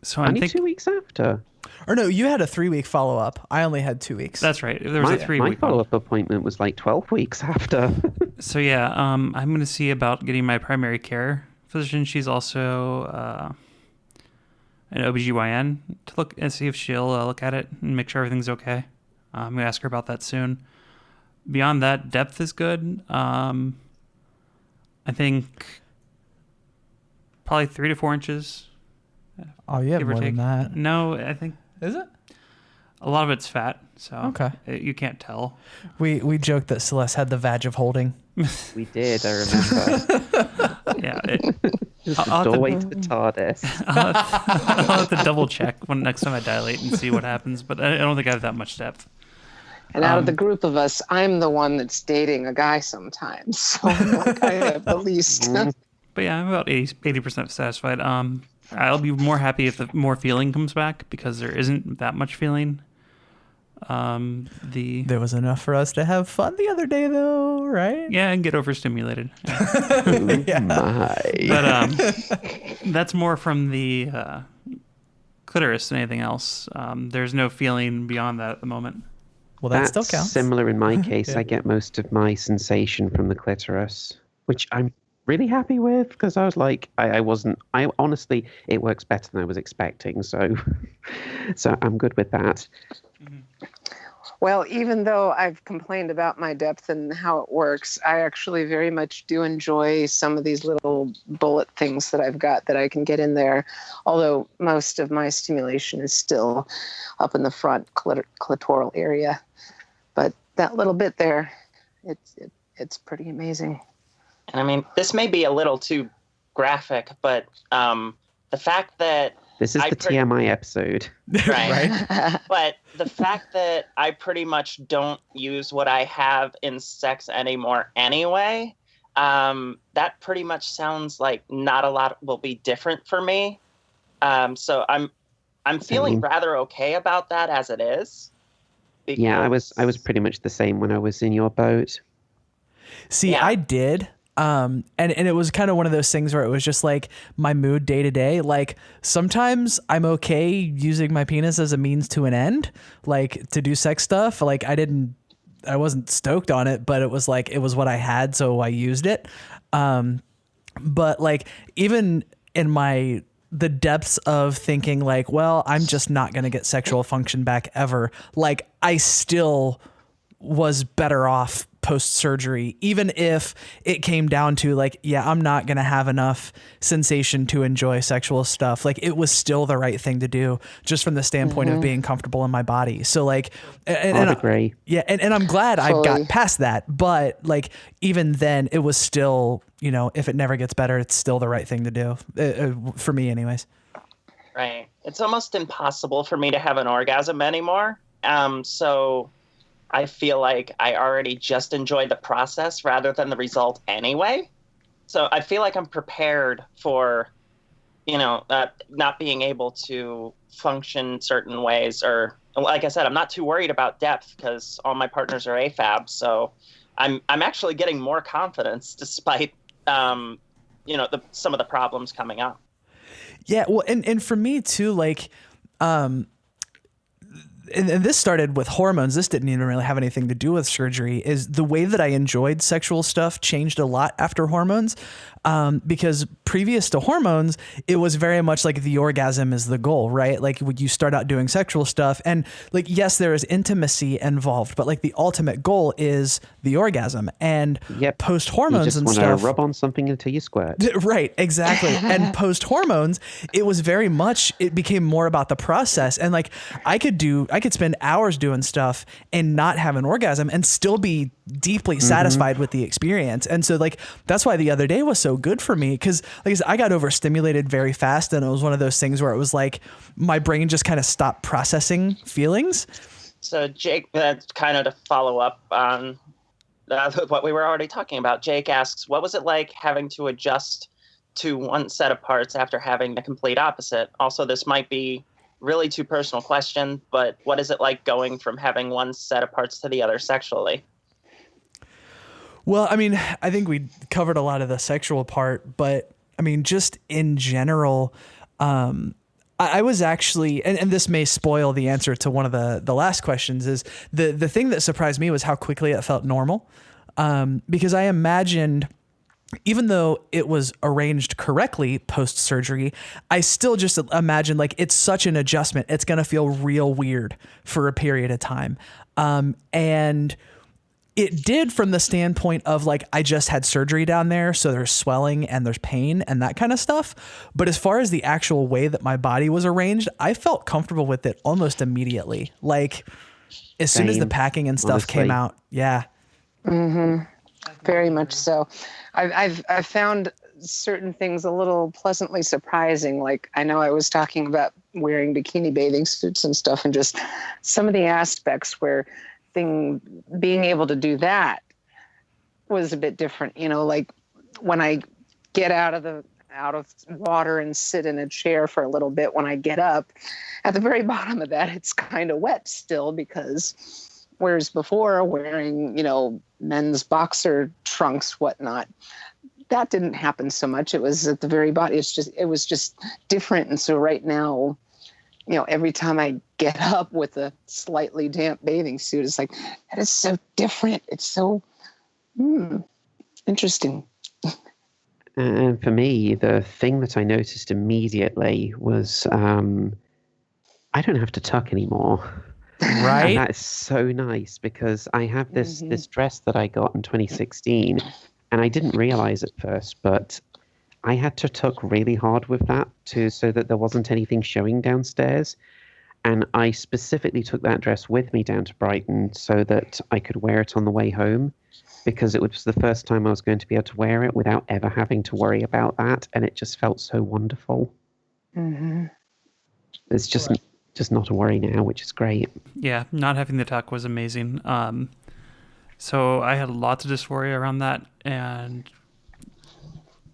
So I'm only 2 weeks after. Or no, you had a 3-week follow-up. I only had 2 weeks. That's right. There was a 3-week My follow-up appointment was like 12 weeks after. So yeah, I'm going to see about getting my primary care physician. She's also an OBGYN to look and see if she'll look at it and make sure everything's okay. I'm going to ask her about that soon. Beyond that, depth is good. I think probably 3 to 4 inches. Oh, you have give or more take. than that. No, I think Is it? a lot of it's fat, so Okay. You can't tell. We joked that Celeste had the vag of holding. We did, I remember. Yeah. The doorway to the TARDIS. I'll have to double check next time I dilate and see what happens, but I don't think I have that much depth. And out of the group of us, I'm the one that's dating a guy sometimes. So I'm like, I have the least. But yeah, I'm about 80% satisfied. I'll be more happy if the more feeling comes back because there isn't that much feeling. There was enough for us to have fun the other day, though, right? Yeah, and get overstimulated. Yeah. But that's more from the clitoris than anything else. There's no feeling beyond that at the moment. Well, that That's still counts. similar in my case. Yeah. I get most of my sensation from the clitoris, which I'm really happy with because I was like, I honestly, it works better than I was expecting. So, so I'm good with that. Well, even though I've complained about my depth and how it works, I actually very much do enjoy some of these little bullet things that I've got that I can get in there. Although most of my stimulation is still up in the front clitoral area. But that little bit there, it's pretty amazing. And I mean, this may be a little too graphic, but the fact that This is the TMI episode. right? But the fact that I pretty much don't use what I have in sex anymore anyway, that pretty much sounds like not a lot will be different for me. So I'm feeling rather okay about that as it is. Yeah, I was pretty much the same when I was in your boat. See, Yeah. I did. And it was kind of one of those things where it was just like my mood day to day. Like sometimes I'm okay using my penis as a means to an end, like to do sex stuff. Like I wasn't stoked on it, but it was like, it was what I had. So I used it. But like even in the depths of thinking like, well, I'm just not going to get sexual function back ever. Like I still was better off post-surgery, even if it came down to like, yeah, I'm not going to have enough sensation to enjoy sexual stuff. Like it was still the right thing to do just from the standpoint of being comfortable in my body. So like, and I'd agree. Yeah. And I'm glad I Fully. got past that, but like, even then it was still, if it never gets better, it's still the right thing to do for me anyways. Right. It's almost impossible for me to have an orgasm anymore. So I feel like I already just enjoy the process rather than the result anyway. So I feel like I'm prepared for, not being able to function certain ways. Or like I said, I'm not too worried about depth because all my partners are AFAB. So I'm actually getting more confidence despite, some of the problems coming up. Yeah. Well, and for me too, like, and this started with hormones. This didn't even really have anything to do with surgery. Is the way that I enjoyed sexual stuff changed a lot after hormones. Because previous to hormones, it was very much like the orgasm is the goal, right? Like when you start out doing sexual stuff and like, yes, there is intimacy involved, but like the ultimate goal is the orgasm. And post hormones and stuff. You just stuff. want to rub on something until you squirt. Right. Exactly. And post hormones, it was very much, it became more about the process. And like, I could spend hours doing stuff and not have an orgasm and still be deeply satisfied with the experience. And so like, that's why the other day was so good for me. Cause like I said, I got overstimulated very fast. And it was one of those things where it was like, my brain just kind of stopped processing feelings. So Jake, kind of to follow up on what we were already talking about, Jake asks, what was it like having to adjust to one set of parts after having the complete opposite? Also, this might be really too personal question, but what is it like going from having one set of parts to the other sexually? Well, I mean, I think we covered a lot of the sexual part, but I mean, just in general, I was actually, and this may spoil the answer to one of the last questions, is the thing that surprised me was how quickly it felt normal. Because I imagined, even though it was arranged correctly post-surgery, I still just imagined like it's such an adjustment. It's going to feel real weird for a period of time. And it did from the standpoint of like, I just had surgery down there. So there's swelling and there's pain and that kind of stuff. But as far as the actual way that my body was arranged, I felt comfortable with it almost immediately. Like as soon as the packing and stuff came out. Yeah. Very much so. I've found certain things a little pleasantly surprising. Like I know I was talking about wearing bikini bathing suits and stuff, and just some of the aspects where being able to do that was a bit different. Like when I get out of water and sit in a chair for a little bit, when I get up, at the very bottom of that, it's kind of wet still, because whereas before wearing, men's boxer trunks, whatnot. That didn't happen so much. It was at the very bottom. It was just different. And so right now, every time I get up with a slightly damp bathing suit, it's like, that is so different. It's so interesting. And for me, the thing that I noticed immediately was I don't have to tuck anymore. Right. And that is so nice because I have this dress that I got in 2016, and I didn't realize at first, but I had to tuck really hard with that so that there wasn't anything showing downstairs. And I specifically took that dress with me down to Brighton so that I could wear it on the way home, because it was the first time I was going to be able to wear it without ever having to worry about that. And it just felt so wonderful. Mm-hmm. It's just not a worry now, which is great. Yeah, not having the tuck was amazing. So I had lots of dysphoria around that, and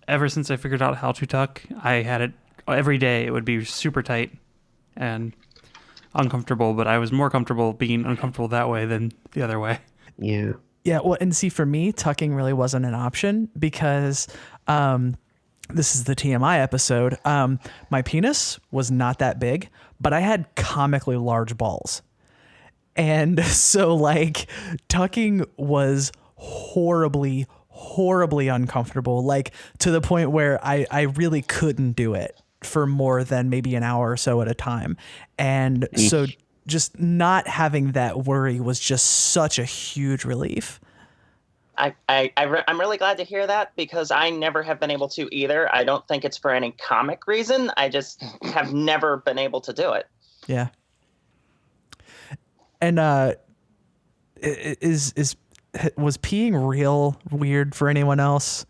ever since I figured out how to tuck, I had it every day. It would be super tight and uncomfortable, but I was more comfortable being uncomfortable that way than the other way. Yeah. Yeah, well, and see, for me, tucking really wasn't an option because this is the TMI episode. My penis was not that big, but I had comically large balls. And so, like, tucking was horribly, horribly uncomfortable, like, to the point where I really couldn't do it for more than maybe an hour or so at a time. And so just not having that worry was just such a huge relief. I'm really glad to hear that, because I never have been able to either. I don't think it's for any comic reason. I just have never been able to do it. Yeah. And was peeing real weird for anyone else?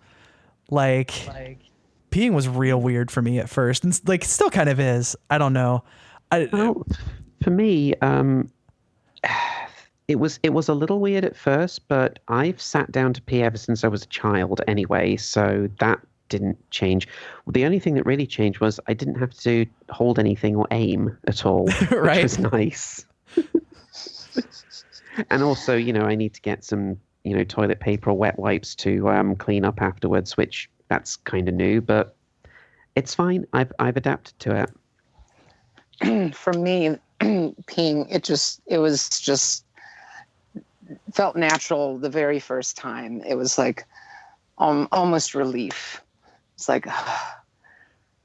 Like peeing was real weird for me at first, and like still kind of is. I don't know. Well, for me, it was a little weird at first, but I've sat down to pee ever since I was a child anyway, so that didn't change. The only thing that really changed was I didn't have to hold anything or aim at all, Right. which was nice. And also, I need to get some, toilet paper or wet wipes to clean up afterwards, which that's kind of new, but it's fine. I've adapted to it. For me, peeing, it was just felt natural the very first time. It was like almost relief. It's like,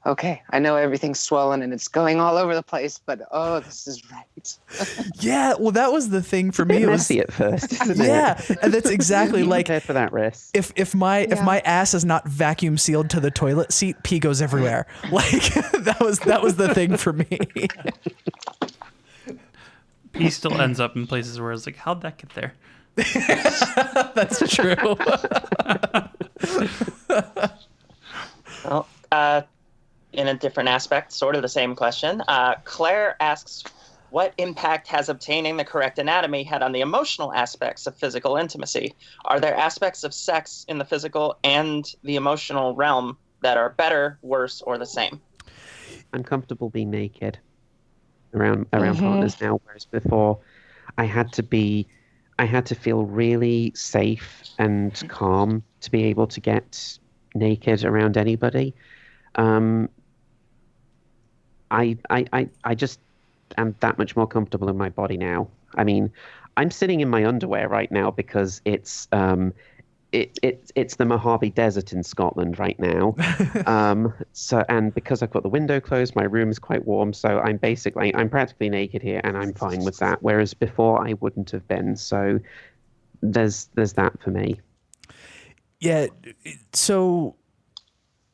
okay, I know everything's swollen and it's going all over the place, but this is right. Yeah, well, that was the thing for me. It was messy at first, isn't it? Yeah, and that's exactly like prepared for that risk. If my ass is not vacuum sealed to the toilet seat, pee goes everywhere. Like that was the thing for me. Pee still ends up in places where it's like, how'd that get there? That's true. Well, in a different aspect, sort of the same question, Claire asks, what impact has obtaining the correct anatomy had on the emotional aspects of physical intimacy? Are there aspects of sex in the physical and the emotional realm that are better, worse, or the same? I'm comfortable being naked around partners now, whereas before I had to feel really safe and calm to be able to get naked around anybody. I just am that much more comfortable in my body now. I mean, I'm sitting in my underwear right now because it's the Mojave Desert in Scotland right now. And because I've got the window closed, my room is quite warm. So I'm practically naked here, and I'm fine with that. Whereas before I wouldn't have been. So there's that for me. Yeah. So,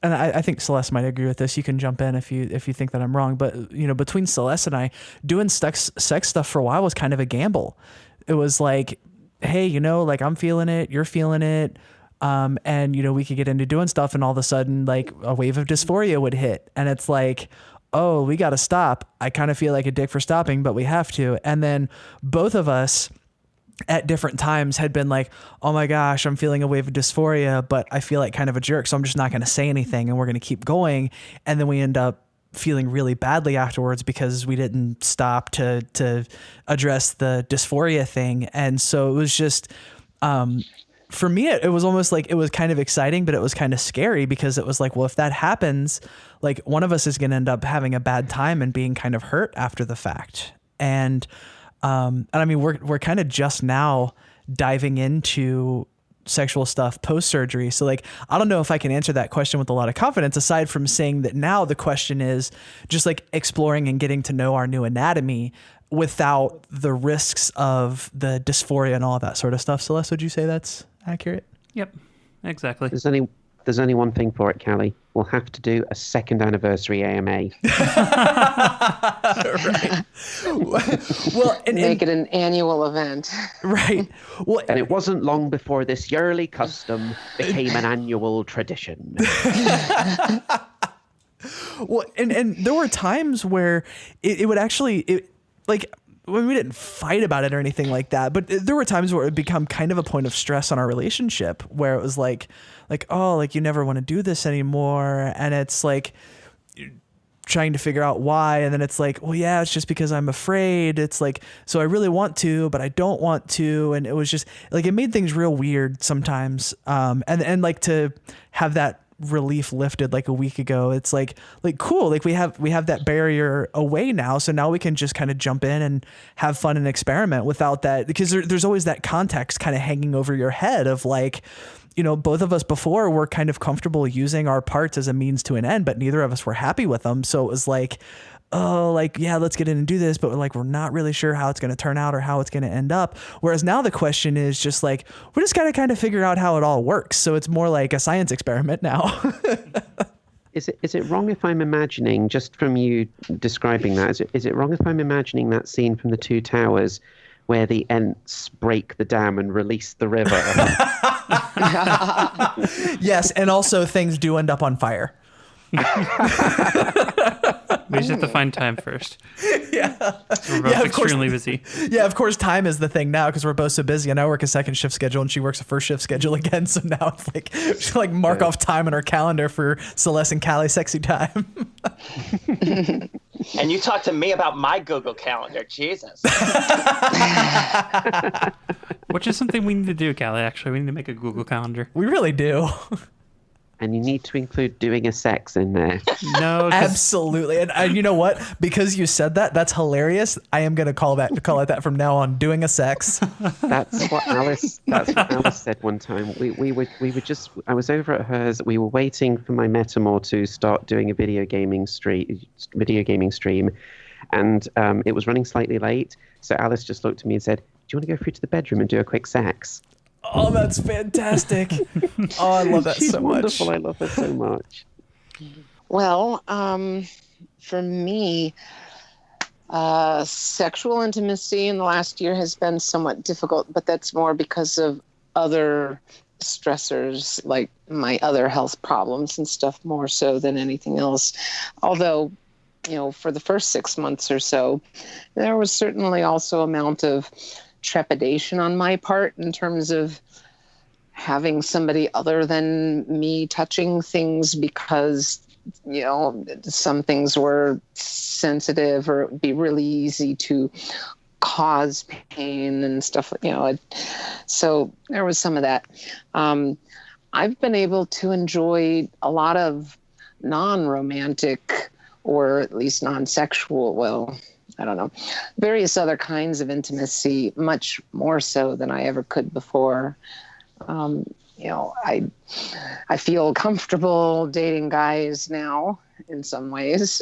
and I think Celeste might agree with this. You can jump in if you think that I'm wrong. But between Celeste and I, doing sex stuff for a while was kind of a gamble. It was like, hey, like I'm feeling it, you're feeling it. And we could get into doing stuff, and all of a sudden like a wave of dysphoria would hit, and it's like, oh, we got to stop. I kind of feel like a dick for stopping, but we have to. And then both of us at different times had been like, oh my gosh, I'm feeling a wave of dysphoria, but I feel like kind of a jerk, so I'm just not going to say anything, and we're going to keep going. And then we end up feeling really badly afterwards because we didn't stop to address the dysphoria thing. And so it was just for me, it was almost like it was kind of exciting, but it was kind of scary because it was like, well, if that happens, like one of us is going to end up having a bad time and being kind of hurt after the fact. And I mean, we're kind of just now diving into sexual stuff post-surgery. So like, I don't know if I can answer that question with a lot of confidence, aside from saying that now the question is just like exploring and getting to know our new anatomy without the risks of the dysphoria and all that sort of stuff. Celeste, would you say that's accurate? Yep, exactly. There's only one thing for it, Callie. We'll have to do a second anniversary AMA. Right. Well, Make it an annual event. Right. Well, And it wasn't long before this yearly custom became an annual tradition. well, and there were times where it would actually, like, when we didn't fight about it or anything like that, but there were times where it would become kind of a point of stress on our relationship, where it was like, oh, like you never want to do this anymore. And it's like trying to figure out why. And then it's like, well, yeah, it's just because I'm afraid. It's like, so I really want to, but I don't want to. And it was just like, it made things real weird sometimes. And like to have that relief lifted like a week ago, it's like cool, like we have that barrier away now, so now we can just kind of jump in and have fun and experiment without that, because there's always that context kind of hanging over your head of like, you know, both of us before were kind of comfortable using our parts as a means to an end, but neither of us were happy with them. So it was like, oh, like, yeah, let's get in and do this, but we're not really sure how it's going to turn out or how it's going to end up. Whereas now the question is just like, we just got to kind of figure out how it all works. So it's more like a science experiment now. Is it wrong if I'm imagining, just from you describing that, is it wrong if I'm imagining that scene from The Two Towers where the Ents break the dam and release the river? Yes, and also things do end up on fire. We just have to find time first. Yeah. We're both extremely busy. Yeah, of course, time is the thing now because we're both so busy, and I work a second shift schedule and she works a first shift schedule again. So now it's like, she like mark off time in our calendar for Celeste and Callie's sexy time. And you talk to me about my Google Calendar. Jesus. Which is something we need to do, Callie, actually. We need to make a Google Calendar. We really do. And you need to include doing a sex in there. No, Absolutely. And you know what? Because you said that, that's hilarious. I am going to call it that from now on. Doing a sex. That's what Alice said one time. We were just, I was over at hers. We were waiting for my Metamor to start doing a video gaming stream. And it was running slightly late. So Alice just looked at me and said, do you want to go through to the bedroom and do a quick sex? Oh, that's fantastic. Oh, I love that She's so wonderful. much. I love her so much. Well, for me, sexual intimacy in the last year has been somewhat difficult, but that's more because of other stressors, like my other health problems and stuff, more so than anything else. Although, you know, for the first 6 months or so, there was certainly also amount of trepidation on my part in terms of having somebody other than me touching things, because, you know, some things were sensitive or it would be really easy to cause pain and stuff, you know. So there was some of that. I've been able to enjoy a lot of non-romantic, or at least non-sexual, well, I don't know, various other kinds of intimacy, much more so than I ever could before. You know, I feel comfortable dating guys now in some ways,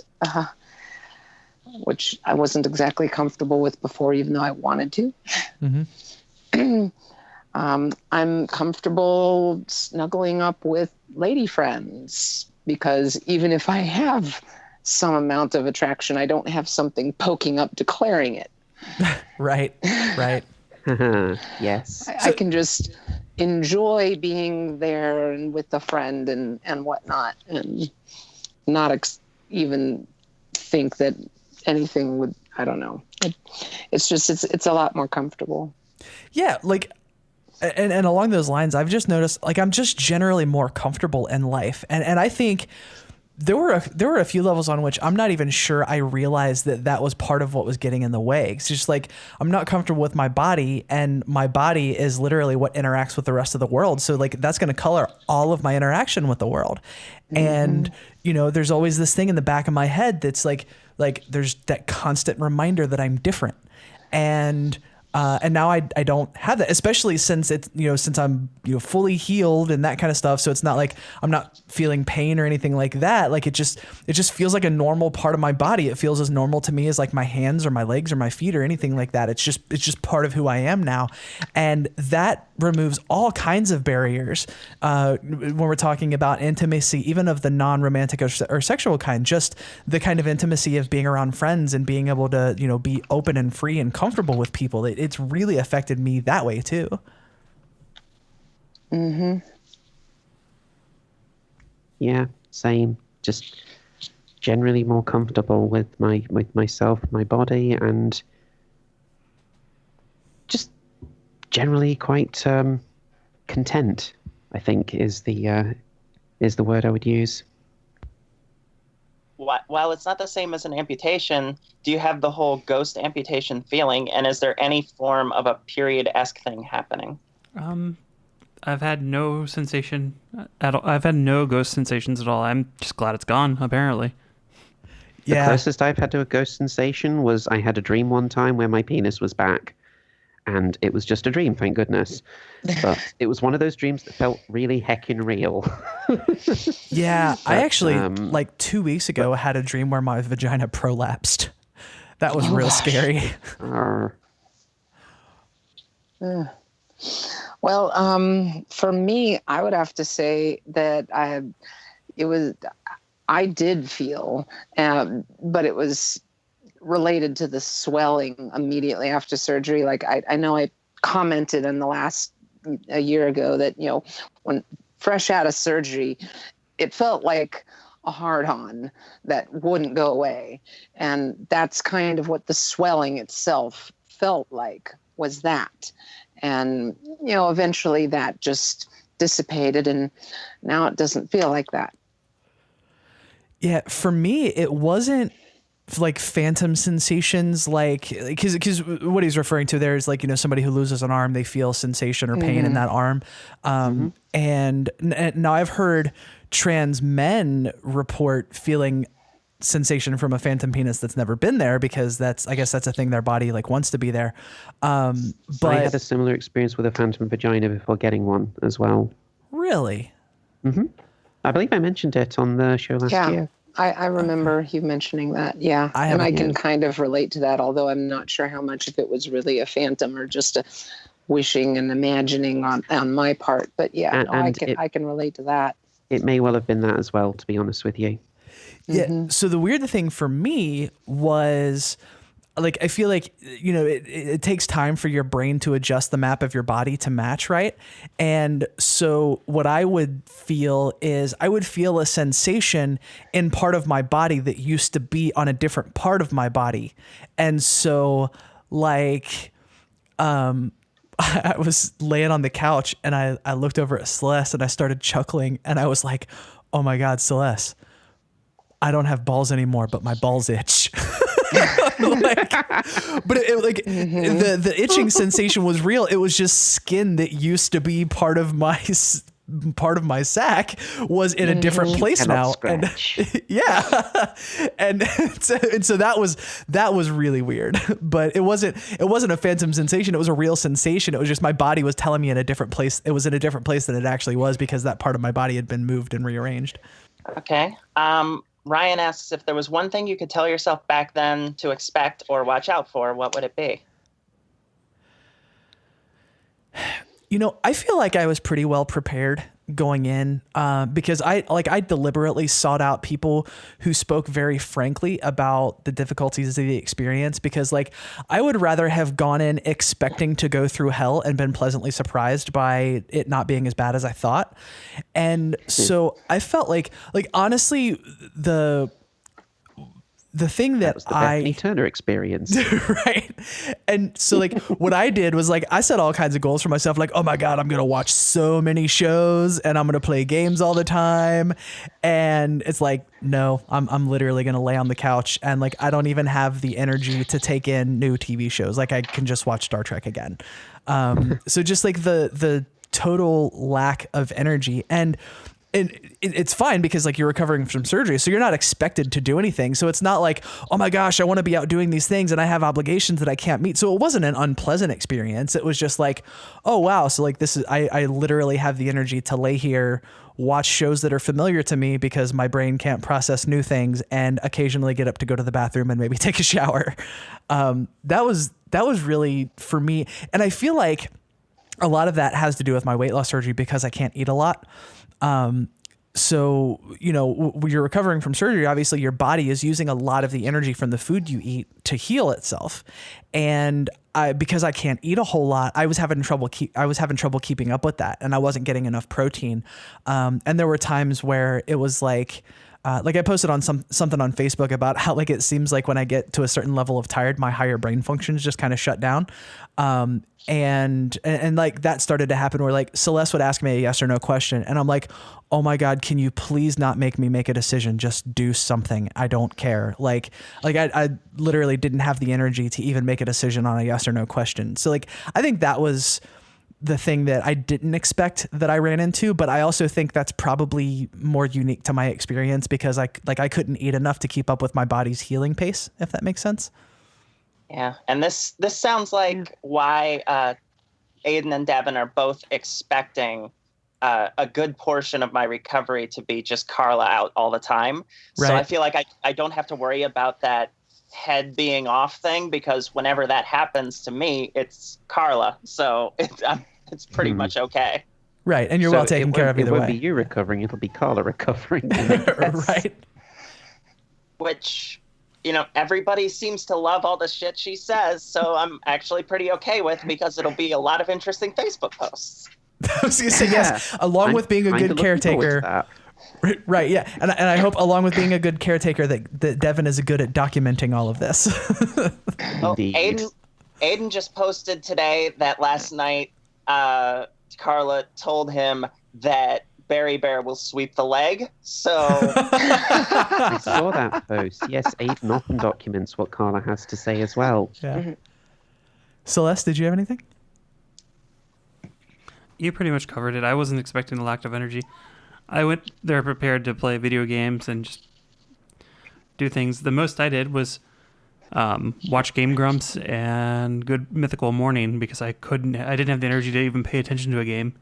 which I wasn't exactly comfortable with before, even though I wanted to. Mm-hmm. I'm comfortable snuggling up with lady friends, because even if I have some amount of attraction, I don't have something poking up declaring it. Right. Yes. I can just enjoy being there and with a friend and whatnot, and not even think that anything would, I don't know. It's a lot more comfortable. Yeah. Like, and along those lines, I've just noticed, like, I'm just generally more comfortable in life. And I think there were a few levels on which I'm not even sure I realized that was part of what was getting in the way. It's just like, I'm not comfortable with my body, and my body is literally what interacts with the rest of the world. So like, that's going to color all of my interaction with the world. And, there's always this thing in the back of my head that's like there's that constant reminder that I'm different. And now I don't have that, especially since it's, since I'm, fully healed and that kind of stuff. So it's not like I'm not feeling pain or anything like that. Like it just feels like a normal part of my body. It feels as normal to me as like my hands or my legs or my feet or anything like that. It's just part of who I am now. And that removes all kinds of barriers. When we're talking about intimacy, even of the non-romantic or sexual kind, just the kind of intimacy of being around friends and being able to, be open and free and comfortable with people. It's really affected me that way too. Mm-hmm. Yeah, same. Just generally more comfortable with myself, my body, and just generally quite content, I think is the word I would use. While it's not the same as an amputation, do you have the whole ghost amputation feeling? And is there any form of a period-esque thing happening? I've had no sensation at all. I've had no ghost sensations at all. I'm just glad it's gone, apparently. The closest I've had to a ghost sensation was I had a dream one time where my penis was back. And it was just a dream, thank goodness. But it was one of those dreams that felt really heckin' real. Yeah, I actually, like 2 weeks ago, had a dream where my vagina prolapsed. That was real scary. Well, for me, I would have to say that I did feel, but it was related to the swelling immediately after surgery. Like I know I commented in a year ago that, when fresh out of surgery, it felt like a hard-on that wouldn't go away. And that's kind of what the swelling itself felt like, was that. And, eventually that just dissipated, and now it doesn't feel like that. Yeah, for me, it wasn't like phantom sensations, because what he's referring to there is like, somebody who loses an arm, they feel sensation or pain in that arm. And now I've heard trans men report feeling sensation from a phantom penis that's never been there, because I guess that's a thing their body like wants to be there. But I had a similar experience with a phantom vagina before getting one as well. Really? Mm-hmm. I believe I mentioned it on the show last year. I remember you mentioning that. Yeah. I can kind of relate to that, although I'm not sure how much of it was really a phantom or just a wishing and imagining on my part. But yeah, I can relate to that. It may well have been that as well, to be honest with you. Yeah. Mm-hmm. So the weird thing for me was, like, I feel like, it takes time for your brain to adjust the map of your body to match, right? And so what I would feel is I would feel a sensation in part of my body that used to be on a different part of my body. And so like, I was laying on the couch and I looked over at Celeste and I started chuckling, and I was like, oh my God, Celeste, I don't have balls anymore, but my balls itch. But the itching sensation was real. It was just skin that used to be part of my sack was in a different place now. And yeah. and so that was really weird, but it wasn't a phantom sensation. It was a real sensation. It was just my body was telling me in a different place. It was in a different place than it actually was, because that part of my body had been moved and rearranged. Okay. Ryan asks, if there was one thing you could tell yourself back then to expect or watch out for, what would it be? I feel like I was pretty well prepared going in, because I deliberately sought out people who spoke very frankly about the difficulties of the experience, because like I would rather have gone in expecting to go through hell and been pleasantly surprised by it not being as bad as I thought. And so I felt like honestly, the thing that was the Bethany Turner experience. Right. And so like what I did was like I set all kinds of goals for myself, like, oh my God, I'm gonna watch so many shows and I'm gonna play games all the time. And it's like, no, I'm literally gonna lay on the couch and like I don't even have the energy to take in new TV shows. Like I can just watch Star Trek again. So just like the total lack of energy. And it's fine because like you're recovering from surgery, so you're not expected to do anything. So it's not like, oh my gosh, I want to be out doing these things and I have obligations that I can't meet. So it wasn't an unpleasant experience. It was just like, oh wow. So like this is, I literally have the energy to lay here, watch shows that are familiar to me because my brain can't process new things, and occasionally get up to go to the bathroom and maybe take a shower. That was really for me. And I feel like a lot of that has to do with my weight loss surgery because I can't eat a lot. So, you know, when you're recovering from surgery, obviously your body is using a lot of the energy from the food you eat to heal itself. And because I can't eat a whole lot, I was having trouble keeping up with that, and I wasn't getting enough protein. And there were times where it was like I posted on something on Facebook about how like it seems like when I get to a certain level of tired, my higher brain functions just kind of shut down. And like that started to happen where like Celeste would ask me a yes or no question, and I'm like, oh my God, can you please not make me make a decision? Just do something. I don't care. Like I literally didn't have the energy to even make a decision on a yes or no question. So like I think that was the thing that I didn't expect that I ran into, but I also think that's probably more unique to my experience because I couldn't eat enough to keep up with my body's healing pace, if that makes sense. Yeah, and this sounds like why Aiden and Devin are both expecting a good portion of my recovery to be just Carla out all the time. Right. So I feel like I don't have to worry about that head being off thing, because whenever that happens to me, it's Carla. So it's pretty much okay. Right, and you're well taken care of either way. It won't be you recovering, it'll be Carla recovering. Right. Which, you know, everybody seems to love all the shit she says, so I'm actually pretty okay with, because it'll be a lot of interesting Facebook posts. I was going to say, yes, along with being a good caretaker. Right, yeah. And I hope along with being a good caretaker that Devin is good at documenting all of this. Well, Aiden just posted today that last night Carla told him that Berry Bear will sweep the leg. So I saw that post. Yes, Aiden often documents what Carla has to say as well. Yeah. Mm-hmm. Celeste, did you have anything? You pretty much covered it. I wasn't expecting the lack of energy. I went there prepared to play video games and just do things. The most I did was watch Game Grumps and Good Mythical Morning because I didn't have the energy to even pay attention to a game.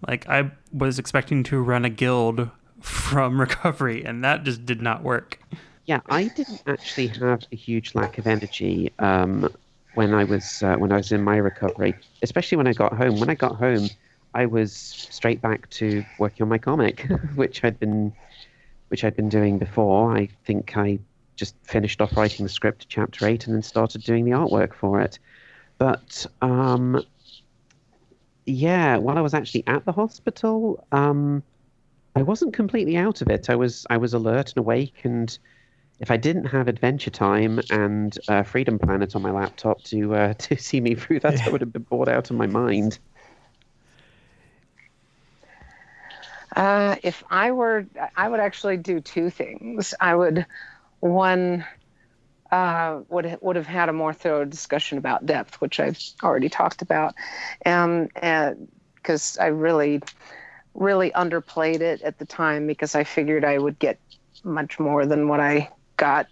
Like I was expecting to run a guild from recovery, and that just did not work. Yeah, I didn't actually have a huge lack of energy when I was in my recovery, especially when I got home. When I got home, I was straight back to working on my comic, which I'd been doing before. I think I just finished off writing the script to chapter 8 and then started doing the artwork for it. But yeah, while I was actually at the hospital, I wasn't completely out of it. I was alert and awake, and if I didn't have Adventure Time and Freedom Planet on my laptop to see me through that, I would have been bored out of my mind. If I would actually do two things. I would, one, would have had a more thorough discussion about depth, which I've already talked about, and because I really underplayed it at the time because I figured I would get much more than what I got.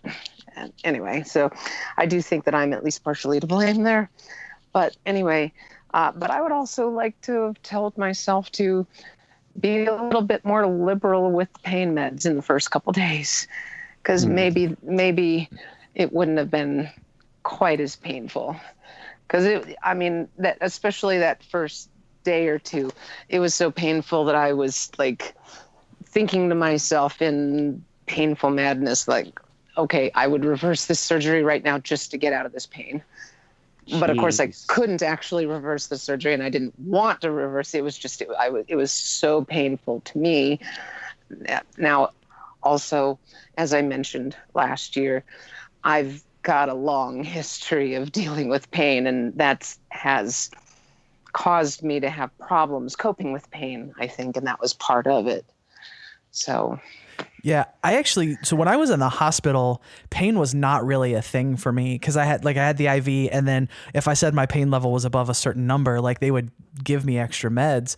And anyway, so I do think that I'm at least partially to blame there. But anyway, but I would also like to have told myself to be a little bit more liberal with pain meds in the first couple days, because maybe it wouldn't have been quite as painful. Because that especially that first day or two, it was so painful that I was like thinking to myself in painful madness, like, okay, I would reverse this surgery right now just to get out of this pain. But of course, I couldn't actually reverse the surgery, and I didn't want to reverse it. It was just, it was so painful to me. Now, Also, as I mentioned last year, I've got a long history of dealing with pain, and that has caused me to have problems coping with pain, I think, and that was part of it. So yeah, so when I was in the hospital, pain was not really a thing for me because I had the IV, and then if I said my pain level was above a certain number, like they would give me extra meds.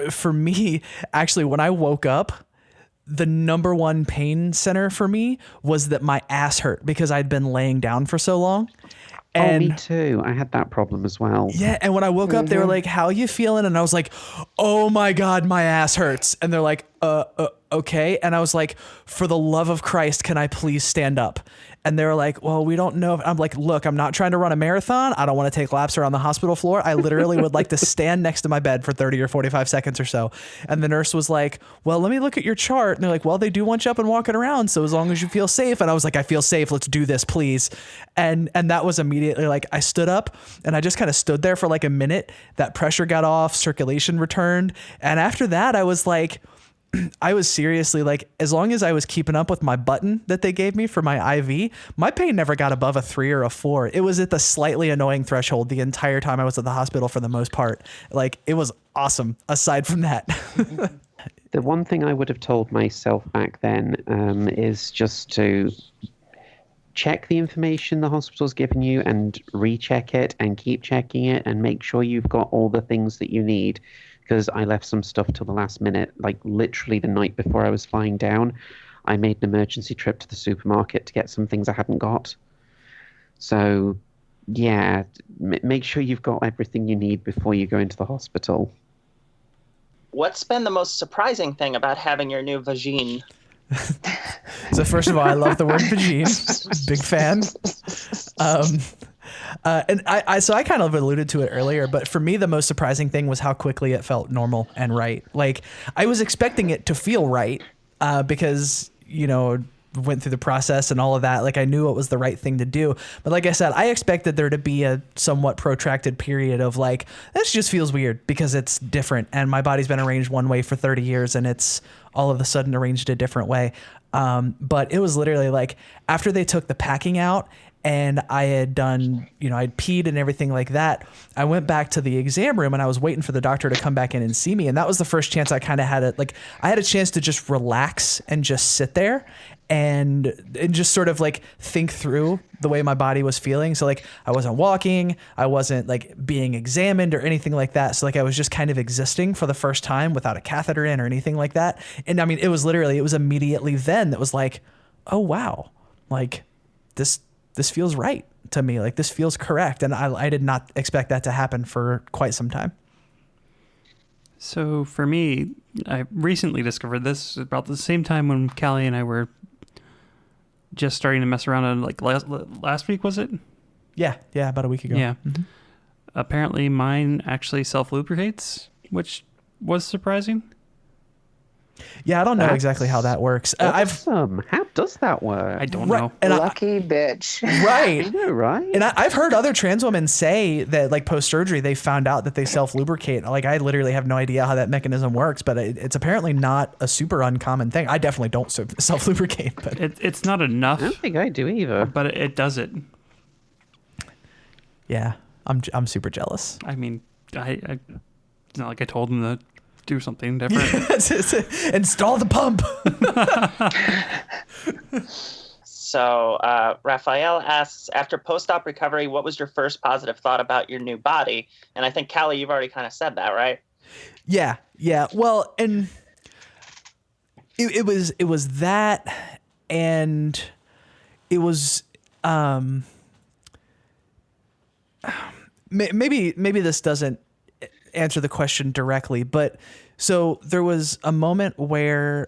For me, actually, when I woke up, the number one pain center for me was that my ass hurt because I'd been laying down for so long. And me too. I had that problem as well. yeah, and when I woke up, they were like, "How you feeling?" And I was like, "Oh my God, my ass hurts." And they're like, okay. And I was like, "For the love of Christ, can I please stand up?" And they were like, "Well, we don't know." I'm like, "Look, I'm not trying to run a marathon. I don't want to take laps around the hospital floor. I literally would like to stand next to my bed for 30 or 45 seconds or so." And the nurse was like, "Well, let me look at your chart." And they're like, "Well, they do want you up and walking around. So as long as you feel safe." And I was like, "I feel safe. Let's do this, please." And that was immediately like, I stood up and I just kind of stood there for like a minute. That pressure got off, circulation returned. And after that, I was like, I was seriously like, as long as I was keeping up with my button that they gave me for my IV, my pain never got above a 3 or a 4. It was at the slightly annoying threshold the entire time I was at the hospital for the most part. Like, it was awesome aside from that. The one thing I would have told myself back then is just to check the information the hospital's given you and recheck it and keep checking it and make sure you've got all the things that you need. Because I left some stuff till the last minute, like literally the night before I was flying down. I made an emergency trip to the supermarket to get some things I hadn't got. So, yeah, make sure you've got everything you need before you go into the hospital. What's been the most surprising thing about having your new vagine? So first of all, I love the word vagine. Big fan. And I kind of alluded to it earlier, but for me, the most surprising thing was how quickly it felt normal and right. Like, I was expecting it to feel right, because, went through the process and all of that. Like, I knew it was the right thing to do. But like I said, I expected there to be a somewhat protracted period of like, this just feels weird because it's different. And my body's been arranged one way for 30 years and it's all of a sudden arranged a different way. But it was literally like after they took the packing out and I had done, I'd peed and everything like that, I went back to the exam room and I was waiting for the doctor to come back in and see me. And that was the first chance I kind of had I had a chance to just relax and just sit there and just sort of like think through the way my body was feeling. So like I wasn't walking, I wasn't like being examined or anything like that. So like I was just kind of existing for the first time without a catheter in or anything like that. And I mean, it was immediately then that was like, oh wow, like this feels right to me. Like this feels correct. And I did not expect that to happen for quite some time. So for me, I recently discovered this about the same time when Callie and I were just starting to mess around on like last week, was it? Yeah. About a week ago. Yeah. Mm-hmm. Apparently mine actually self-lubricates, which was surprising. Yeah, I don't know exactly how that works. Awesome. How does that work? I don't know. And Lucky bitch. Right. I know, right? And I've heard other trans women say that like post-surgery, they found out that they self-lubricate. Like I literally have no idea how that mechanism works, but it's apparently not a super uncommon thing. I definitely don't self-lubricate. But It's not enough. I don't think I do either. But it does it. Yeah, I'm super jealous. I mean, it's not like I told him to do something different. Install the pump. So Raphael asks, after post-op recovery, what was your first positive thought about your new body? And I think, Callie, you've already kind of said that, right? Yeah. Well, and it was that, and it was maybe this doesn't answer the question directly, but so there was a moment where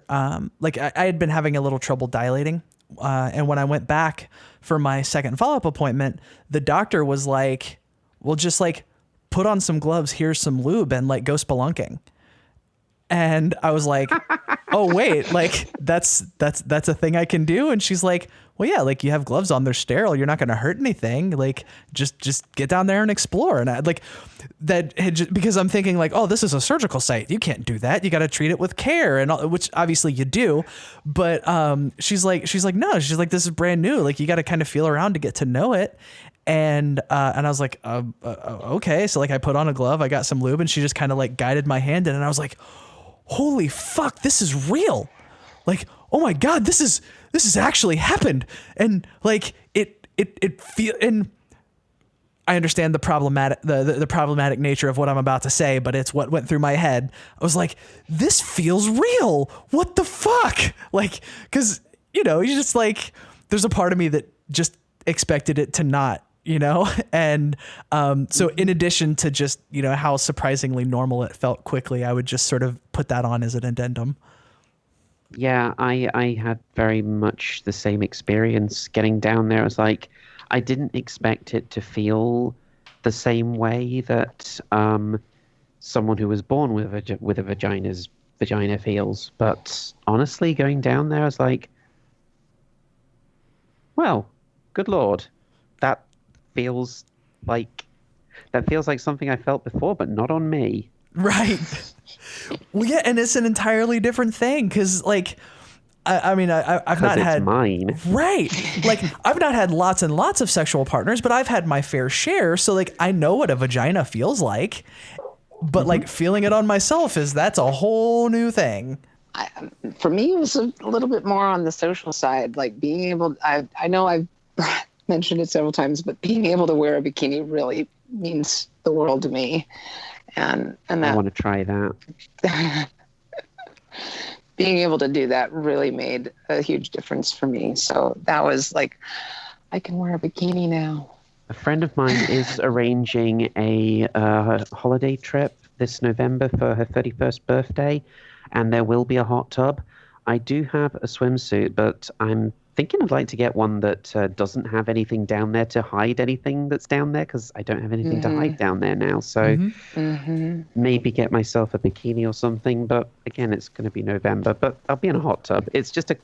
like I had been having a little trouble dilating, and when I went back for my second follow-up appointment, the doctor was like, well, just like put on some gloves, here's some lube, and like go spelunking. And I was like, oh wait, like that's a thing I can do? And she's like, well, yeah, like you have gloves on, they're sterile. You're not going to hurt anything. Like just get down there and explore. And I like that because I'm thinking like, oh, this is a surgical site. You can't do that. You got to treat it with care, and all, which obviously you do. But she's like, no, she's like, this is brand new. Like you got to kind of feel around to get to know it. And I was like, okay. So like I put on a glove, I got some lube, and she just kind of like guided my hand in, and I was like, holy fuck, this is real. Like, oh my God, this has actually happened. And like it feel, and I understand the problematic nature of what I'm about to say, but it's what went through my head. I was like, this feels real. What the fuck? Like, cause you know, you just like, there's a part of me that just expected it to not, you know? And, so in addition to just, you know, how surprisingly normal it felt quickly, I would just sort of put that on as an addendum. Yeah, I had very much the same experience getting down there. I was like, I didn't expect it to feel the same way that someone who was born with a vagina feels. But honestly, going down there, I was like, well, good Lord, that feels like something I felt before, but not on me. Right. Well, yeah, and it's an entirely different thing because, like, I've not had mine. Right. Like, I've not had lots and lots of sexual partners, but I've had my fair share. So, like, I know what a vagina feels like, but like feeling it on myself that's a whole new thing. For me, it was a little bit more on the social side, like being able. I know I've mentioned it several times, but being able to wear a bikini really means the world to me. And that, I want to try that. Being able to do that really made a huge difference for me. So that was like, I can wear a bikini now. A friend of mine is arranging a holiday trip this November for her 31st birthday, and there will be a hot tub. I do have a swimsuit, but I'm thinking I'd like to get one that doesn't have anything down there to hide anything that's down there, because I don't have anything to hide down there now. So maybe get myself a bikini or something. But again, it's going to be November. But I'll be in a hot tub. It's just a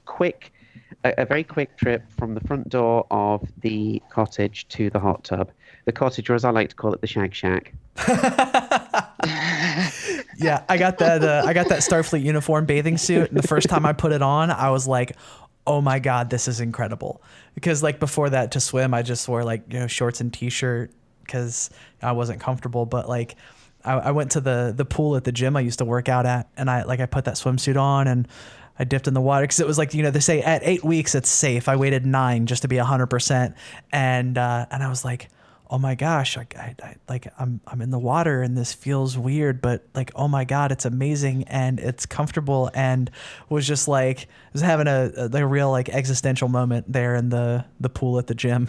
very quick trip from the front door of the cottage to the hot tub. The cottage, or as I like to call it, the shag shack. Yeah, I got that Starfleet uniform bathing suit, and the first time I put it on, I was like, oh my God, this is incredible. Because like before that, to swim, I just wore like, you know, shorts and t-shirt because I wasn't comfortable. But like I went to the pool at the gym I used to work out at, and I put that swimsuit on and I dipped in the water because it was like, you know, they say at 8 weeks it's safe. I waited 9 just to be 100%. And I was like, oh my gosh, I'm in the water and this feels weird, but like, oh my God, it's amazing and it's comfortable, and was just like, was having a real like existential moment there in the pool at the gym.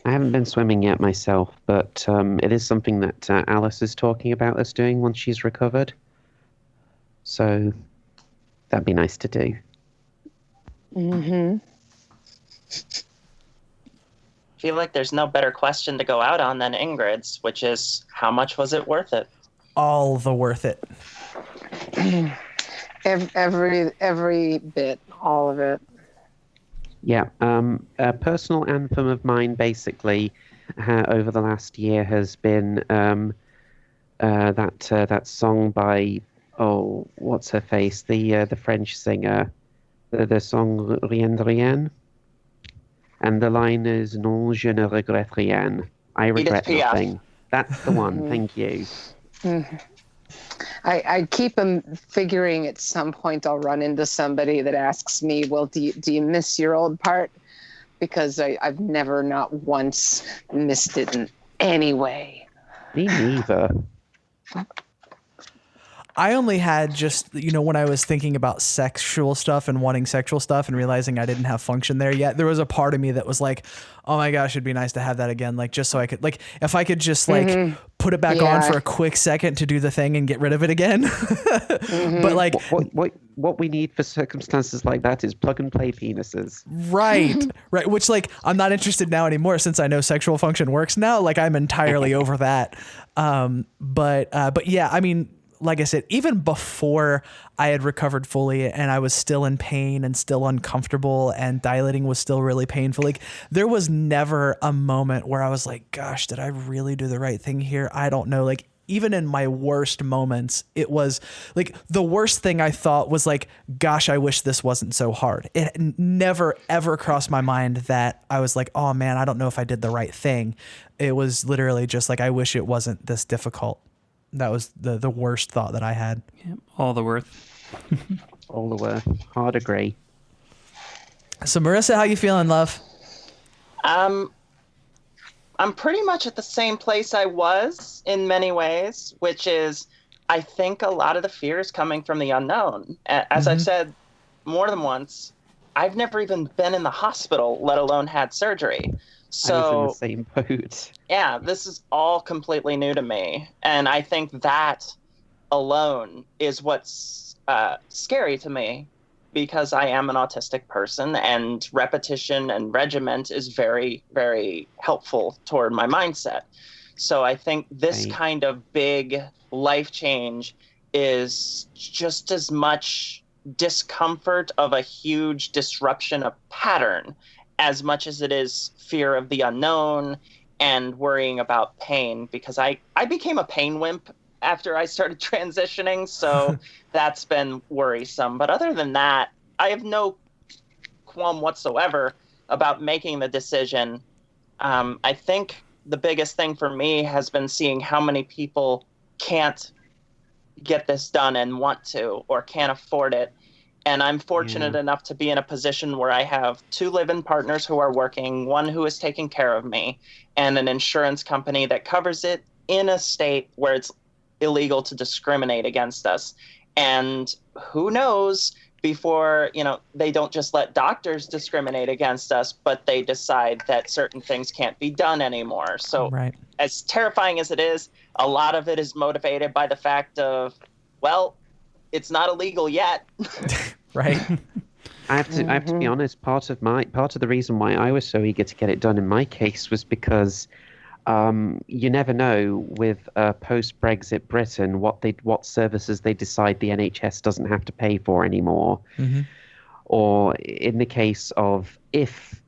I haven't been swimming yet myself, but it is something that Alice is talking about us doing once she's recovered. So that'd be nice to do. Mm-hmm. I feel like there's no better question to go out on than Ingrid's, which is, how much was it worth it? All the worth it. every bit, all of it. Yeah, a personal anthem of mine, basically, over the last year has been that song by, what's her face, the French singer, the song Rien de Rien. And the line is, non, je ne regrette rien. I regret nothing. That's the one. Thank you. I keep figuring at some point I'll run into somebody that asks me, well, do you miss your old part? Because I've never, not once, missed it in any way. Me neither. I only had just, you know, when I was thinking about sexual stuff and wanting sexual stuff and realizing I didn't have function there yet, there was a part of me that was like, oh my gosh, it'd be nice to have that again. Like, just so I could, like, if I could just like put it back on for a quick second to do the thing and get rid of it again. But like, what we need for circumstances like that is plug and play penises. Right. Right. Which, like, I'm not interested now anymore since I know sexual function works now. Like, I'm entirely over that. But yeah, I mean, like I said, even before I had recovered fully and I was still in pain and still uncomfortable and dilating was still really painful, like there was never a moment where I was like, gosh, did I really do the right thing here? I don't know. Like, even in my worst moments, it was like the worst thing I thought was like, gosh, I wish this wasn't so hard. It never, ever crossed my mind that I was like, oh man, I don't know if I did the right thing. It was literally just like, I wish it wasn't this difficult. That was the worst thought that I had. Yep, all the worth. All the worth. Hard agree. So Marissa, how you feeling, love? I'm pretty much at the same place I was in many ways, which is I think a lot of the fear is coming from the unknown. As I've said more than once, I've never even been in the hospital, let alone had surgery. So I was in the same boat. Yeah, this is all completely new to me. And I think that alone is what's scary to me, because I am an autistic person and repetition and regiment is very, very helpful toward my mindset. So I think this kind of big life change is just as much discomfort of a huge disruption of pattern as much as it is fear of the unknown and worrying about pain, because I became a pain wimp after I started transitioning. So that's been worrisome. But other than that, I have no qualm whatsoever about making the decision. I think the biggest thing for me has been seeing how many people can't get this done and want to, or can't afford it. And I'm fortunate enough to be in a position where I have 2 live-in partners who are working, one who is taking care of me, and an insurance company that covers it in a state where it's illegal to discriminate against us. And who knows, before, they don't just let doctors discriminate against us, but they decide that certain things can't be done anymore. So as terrifying as it is, a lot of it is motivated by the fact of, well, it's not illegal yet. Right. I have to be honest. Part of the reason why I was so eager to get it done in my case was because you never know with post-Brexit Britain what services they decide the NHS doesn't have to pay for anymore, or in the case of if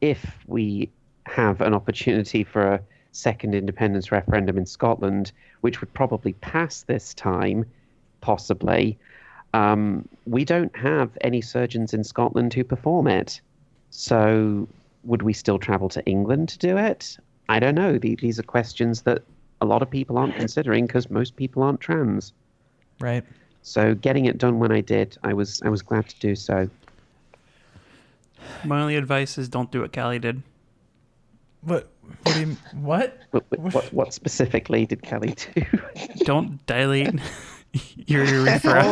we have an opportunity for a second independence referendum in Scotland, which would probably pass this time, possibly. We don't have any surgeons in Scotland who perform it. So would we still travel to England to do it? I don't know. These are questions that a lot of people aren't considering because most people aren't trans. Right. So getting it done when I did, I was glad to do so. My only advice is don't do what Callie did. What do you, what? What specifically did Kelly do? Don't dilate your urethra.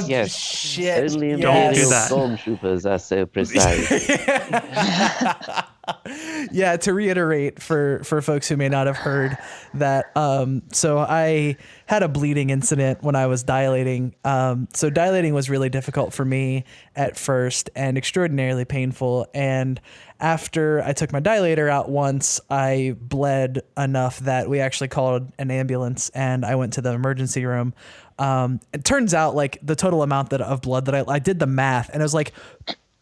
Yes. Shit. Only Don't do that. Stormtroopers are so precise. Yeah, to reiterate for folks who may not have heard that, so I had a bleeding incident when I was dilating. So dilating was really difficult for me at first and extraordinarily painful. And after I took my dilator out once, I bled enough that we actually called an ambulance and I went to the emergency room. It turns out like the total amount of blood that I did the math and it was like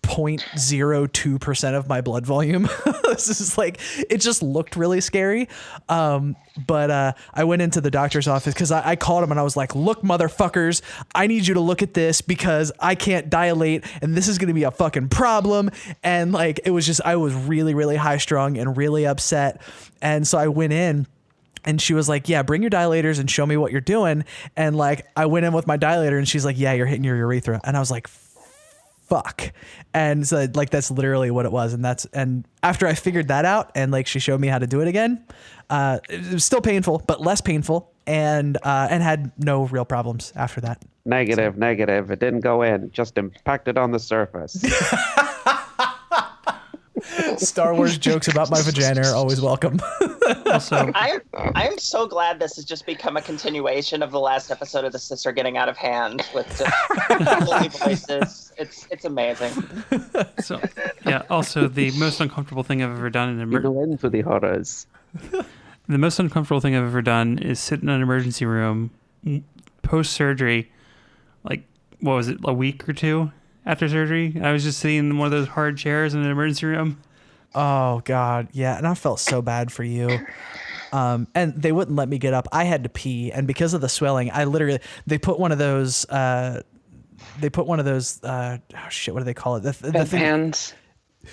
0.02% of my blood volume. This is like, it just looked really scary. But I went into the doctor's office because I called him and I was like, look, motherfuckers, I need you to look at this because I can't dilate and this is going to be a fucking problem. And like, it was just, I was really, really high strung and really upset. And so I went in. And she was like, yeah, bring your dilators and show me what you're doing. And like, I went in with my dilator and she's like, yeah, you're hitting your urethra. And I was like, fuck. And so like, that's literally what it was. And after I figured that out and like, she showed me how to do it again, it was still painful, but less painful and had no real problems after that. Negative. It didn't go in. It just impacted on the surface. Star Wars jokes about my vagina are always welcome. Also, I am so glad this has just become a continuation of the last episode of The Sister Getting Out of Hand with just holy voices. It's amazing. So, yeah. Also, the most uncomfortable thing I've ever done in No end to the horrors. the most uncomfortable thing I've ever done is sit in an emergency room post-surgery, like, what was it, a week or two after surgery? I was just sitting in one of those hard chairs in an emergency room. Oh God, yeah, and I felt so bad for you. And they wouldn't let me get up. I had to pee, and because of the swelling, they put one of those. Oh shit, what do they call it? The thing. Bedpans.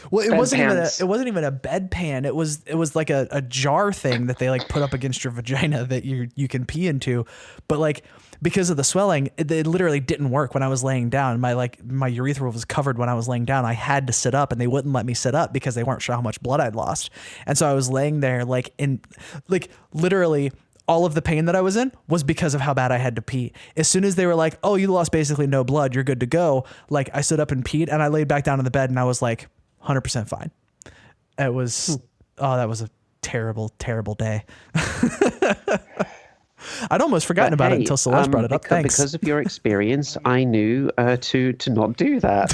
Well, it wasn't even a bedpan. It was like a jar thing that they like put up against your vagina that you can pee into, but like because of the swelling, it literally didn't work when I was laying down. My urethra was covered when I was laying down. I had to sit up, and they wouldn't let me sit up because they weren't sure how much blood I'd lost. And so I was laying there literally all of the pain that I was in was because of how bad I had to pee. As soon as they were like, "Oh, you lost basically no blood, you're good to go," like I stood up and peed, and I laid back down in the bed, and I was like 100% fine. It was that was a terrible, terrible day. I'd almost forgotten about it until Celeste brought it up. Thanks. Because of your experience, I knew to not do that.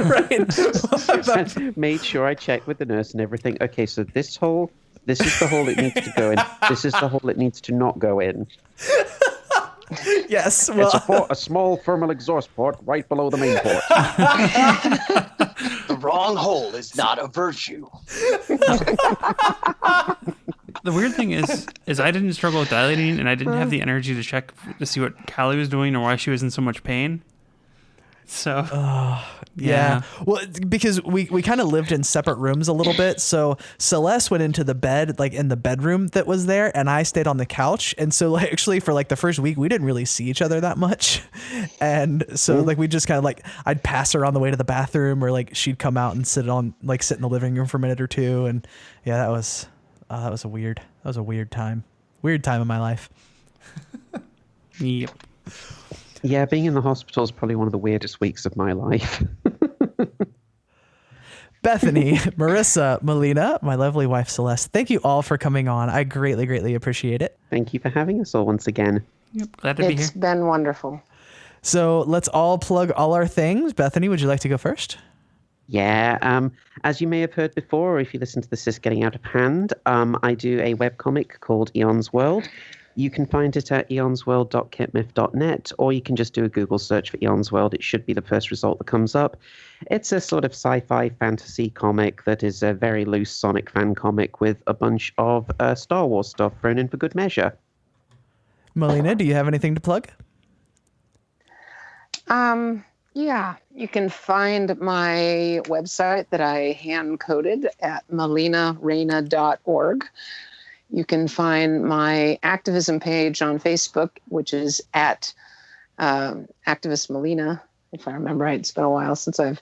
Right. Made sure I checked with the nurse and everything. Okay, so this is the hole it needs to go in. This is the hole it needs to not go in. Yes. Well, it's a small thermal exhaust port right below the main port. The wrong hole is not a virtue. The weird thing is I didn't struggle with dilating, and I didn't have the energy to check to see what Callie was doing or why she was in so much pain. So, yeah. Well, because we kind of lived in separate rooms a little bit. So Celeste went into the bed, like in the bedroom that was there, and I stayed on the couch. And so like, actually for like the first week, we didn't really see each other that much. And so like, we just kind of like, I'd pass her on the way to the bathroom, or like she'd come out and sit in the living room for a minute or two. And yeah, that was a weird time in my life. Yep. Yeah, being in the hospital is probably one of the weirdest weeks of my life. Bethany, Marissa, Melina, my lovely wife Celeste, thank you all for coming on. I greatly, greatly appreciate it. Thank you for having us all once again. Yep. Glad to be here. It's been wonderful. So let's all plug all our things. Bethany, would you like to go first? Yeah, as you may have heard before, or if you listen to this is getting out of hand, I do a webcomic called Eon's World. You can find it at eonsworld.kitmyth.net, or you can just do a Google search for Eon's World. It should be the first result that comes up. It's a sort of sci-fi fantasy comic that is a very loose Sonic fan comic with a bunch of Star Wars stuff thrown in for good measure. Melina, do you have anything to plug? Yeah, you can find my website that I hand-coded at melinareyna.org. You can find my activism page on Facebook, which is at Activist Melina, if I remember right. It's been a while since I've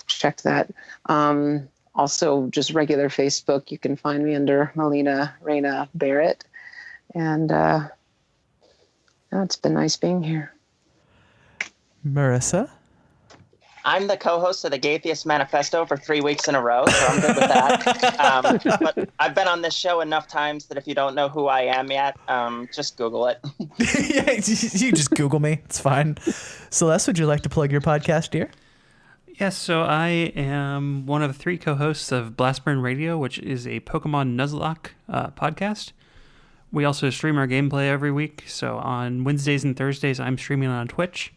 checked that. Also, just regular Facebook. You can find me under Melina Reyna Barrett. And it's been nice being here. Marissa? I'm the co-host of the Gaytheist Manifesto for 3 weeks in a row, so I'm good with that. But I've been on this show enough times that if you don't know who I am yet, just Google it. Yeah, you just Google me. It's fine. Celeste, would you like to plug your podcast, dear? Yes, so I am one of 3 co-hosts of Blastburn Radio, which is a Pokemon Nuzlocke podcast. We also stream our gameplay every week. So on Wednesdays and Thursdays, I'm streaming on Twitch.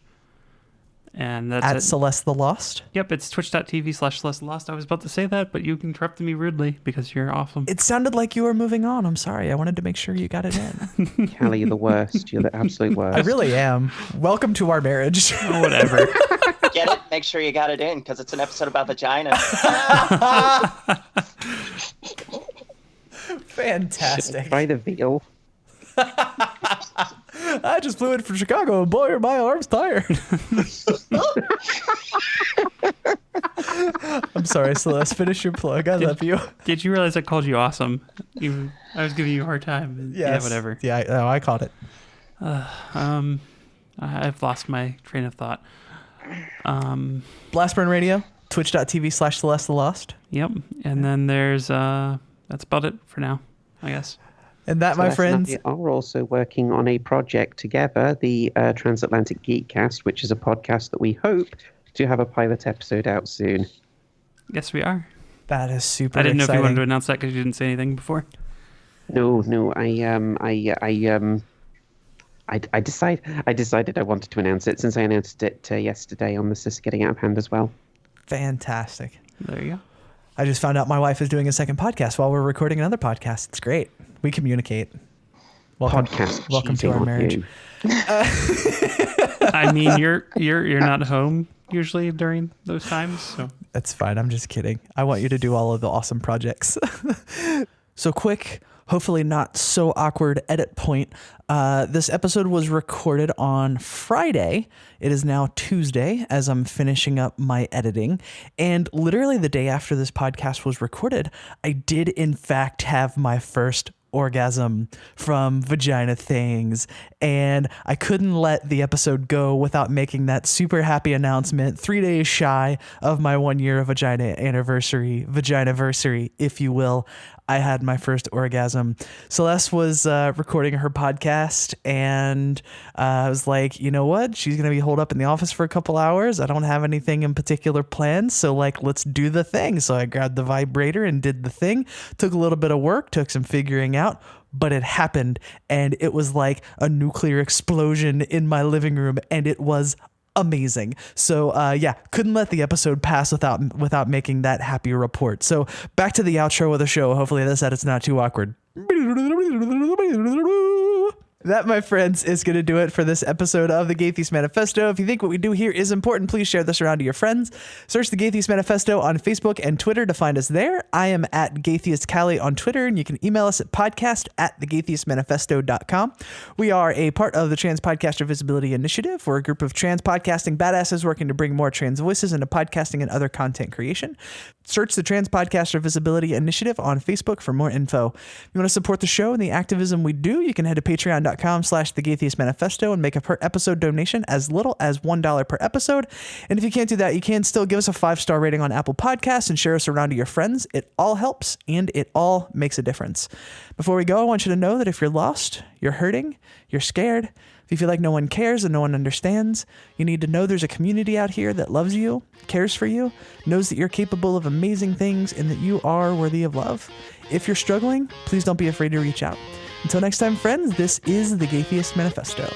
And that's at Celeste the Lost. Yep, it's twitch.tv/Celeste the Lost. I was about to say that, but you interrupted me rudely because you're awesome. It sounded like you were moving on. I'm sorry. I wanted to make sure you got it in. Callie, you're the worst. You're the absolute worst. I really am. Welcome to our marriage. Oh, whatever. Get it? Make sure you got it in, because it's an episode about vagina. Fantastic. Try the veal. I just flew in from Chicago, and boy, are my arms tired. I'm sorry, Celeste. Finish your plug. I love you. Did you realize I called you awesome? I was giving you a hard time. Yes. Yeah, whatever. Yeah, I caught it. I've lost my train of thought. Blastburn Radio, twitch.tv/Celeste the Lost. Yep. And then there's, that's about it for now, I guess. And that, my friends, we are also working on a project together, the Transatlantic Geekcast, which is a podcast that we hope to have a pilot episode out soon. Yes, we are. that is super I didn't know if you exciting. wanted to announce that because you didn't say anything before. No, I decided I wanted to announce it since I announced it yesterday on the Sister Getting Out of Hand as well. Fantastic. There you go. I just found out my wife is doing a second podcast while we're recording another podcast. It's great. We communicate. Welcome to our marriage. I mean, you're not home usually during those times, so That's fine. I'm just kidding. I want you to do all of the awesome projects. So quick, hopefully not so awkward edit point. This episode was recorded on Friday. It is now Tuesday as I'm finishing up my editing. And literally the day after this podcast was recorded, I did in fact have my first orgasm from Vagina Things, and I couldn't let the episode go without making that super happy announcement 3 days shy of my 1 year of Vaginaversary, if you will. I had my first orgasm. Celeste was recording her podcast, and I was like, you know what? She's going to be holed up in the office for a couple hours. I don't have anything in particular planned, so like, let's do the thing. So I grabbed the vibrator and did the thing. Took a little bit of work, took some figuring out, but it happened, and it was like a nuclear explosion in my living room, and it was amazing. So yeah, couldn't let the episode pass without making that happy report. So back to the outro of the show. Hopefully this edit's not too awkward. That, my friends, is going to do it for this episode of the Gay Theist Manifesto. If you think what we do here is important, please share this around to your friends. Search the Gay Theist Manifesto on Facebook and Twitter to find us there. I am at GayTheistCallie on Twitter, and you can email us at podcast@thegaytheistmanifesto.com. We are a part of the Trans Podcaster Visibility Initiative. We're a group of trans podcasting badasses working to bring more trans voices into podcasting and other content creation. Search the Trans Podcaster Visibility Initiative on Facebook for more info. If you want to support the show and the activism we do, you can head to patreon.com/thegaytheistmanifesto and make a per episode donation as little as $1 per episode. And if you can't do that, you can still give us a 5-star rating on Apple Podcasts and share us around to your friends. It all helps, and it all makes a difference. Before we go, I want you to know that if you're lost, you're hurting, you're scared, if you feel like no one cares and no one understands, you need to know there's a community out here that loves you, cares for you, knows that you're capable of amazing things, and that you are worthy of love. If you're struggling, please don't be afraid to reach out. Until next time, friends, this is the Gay Theist Manifesto.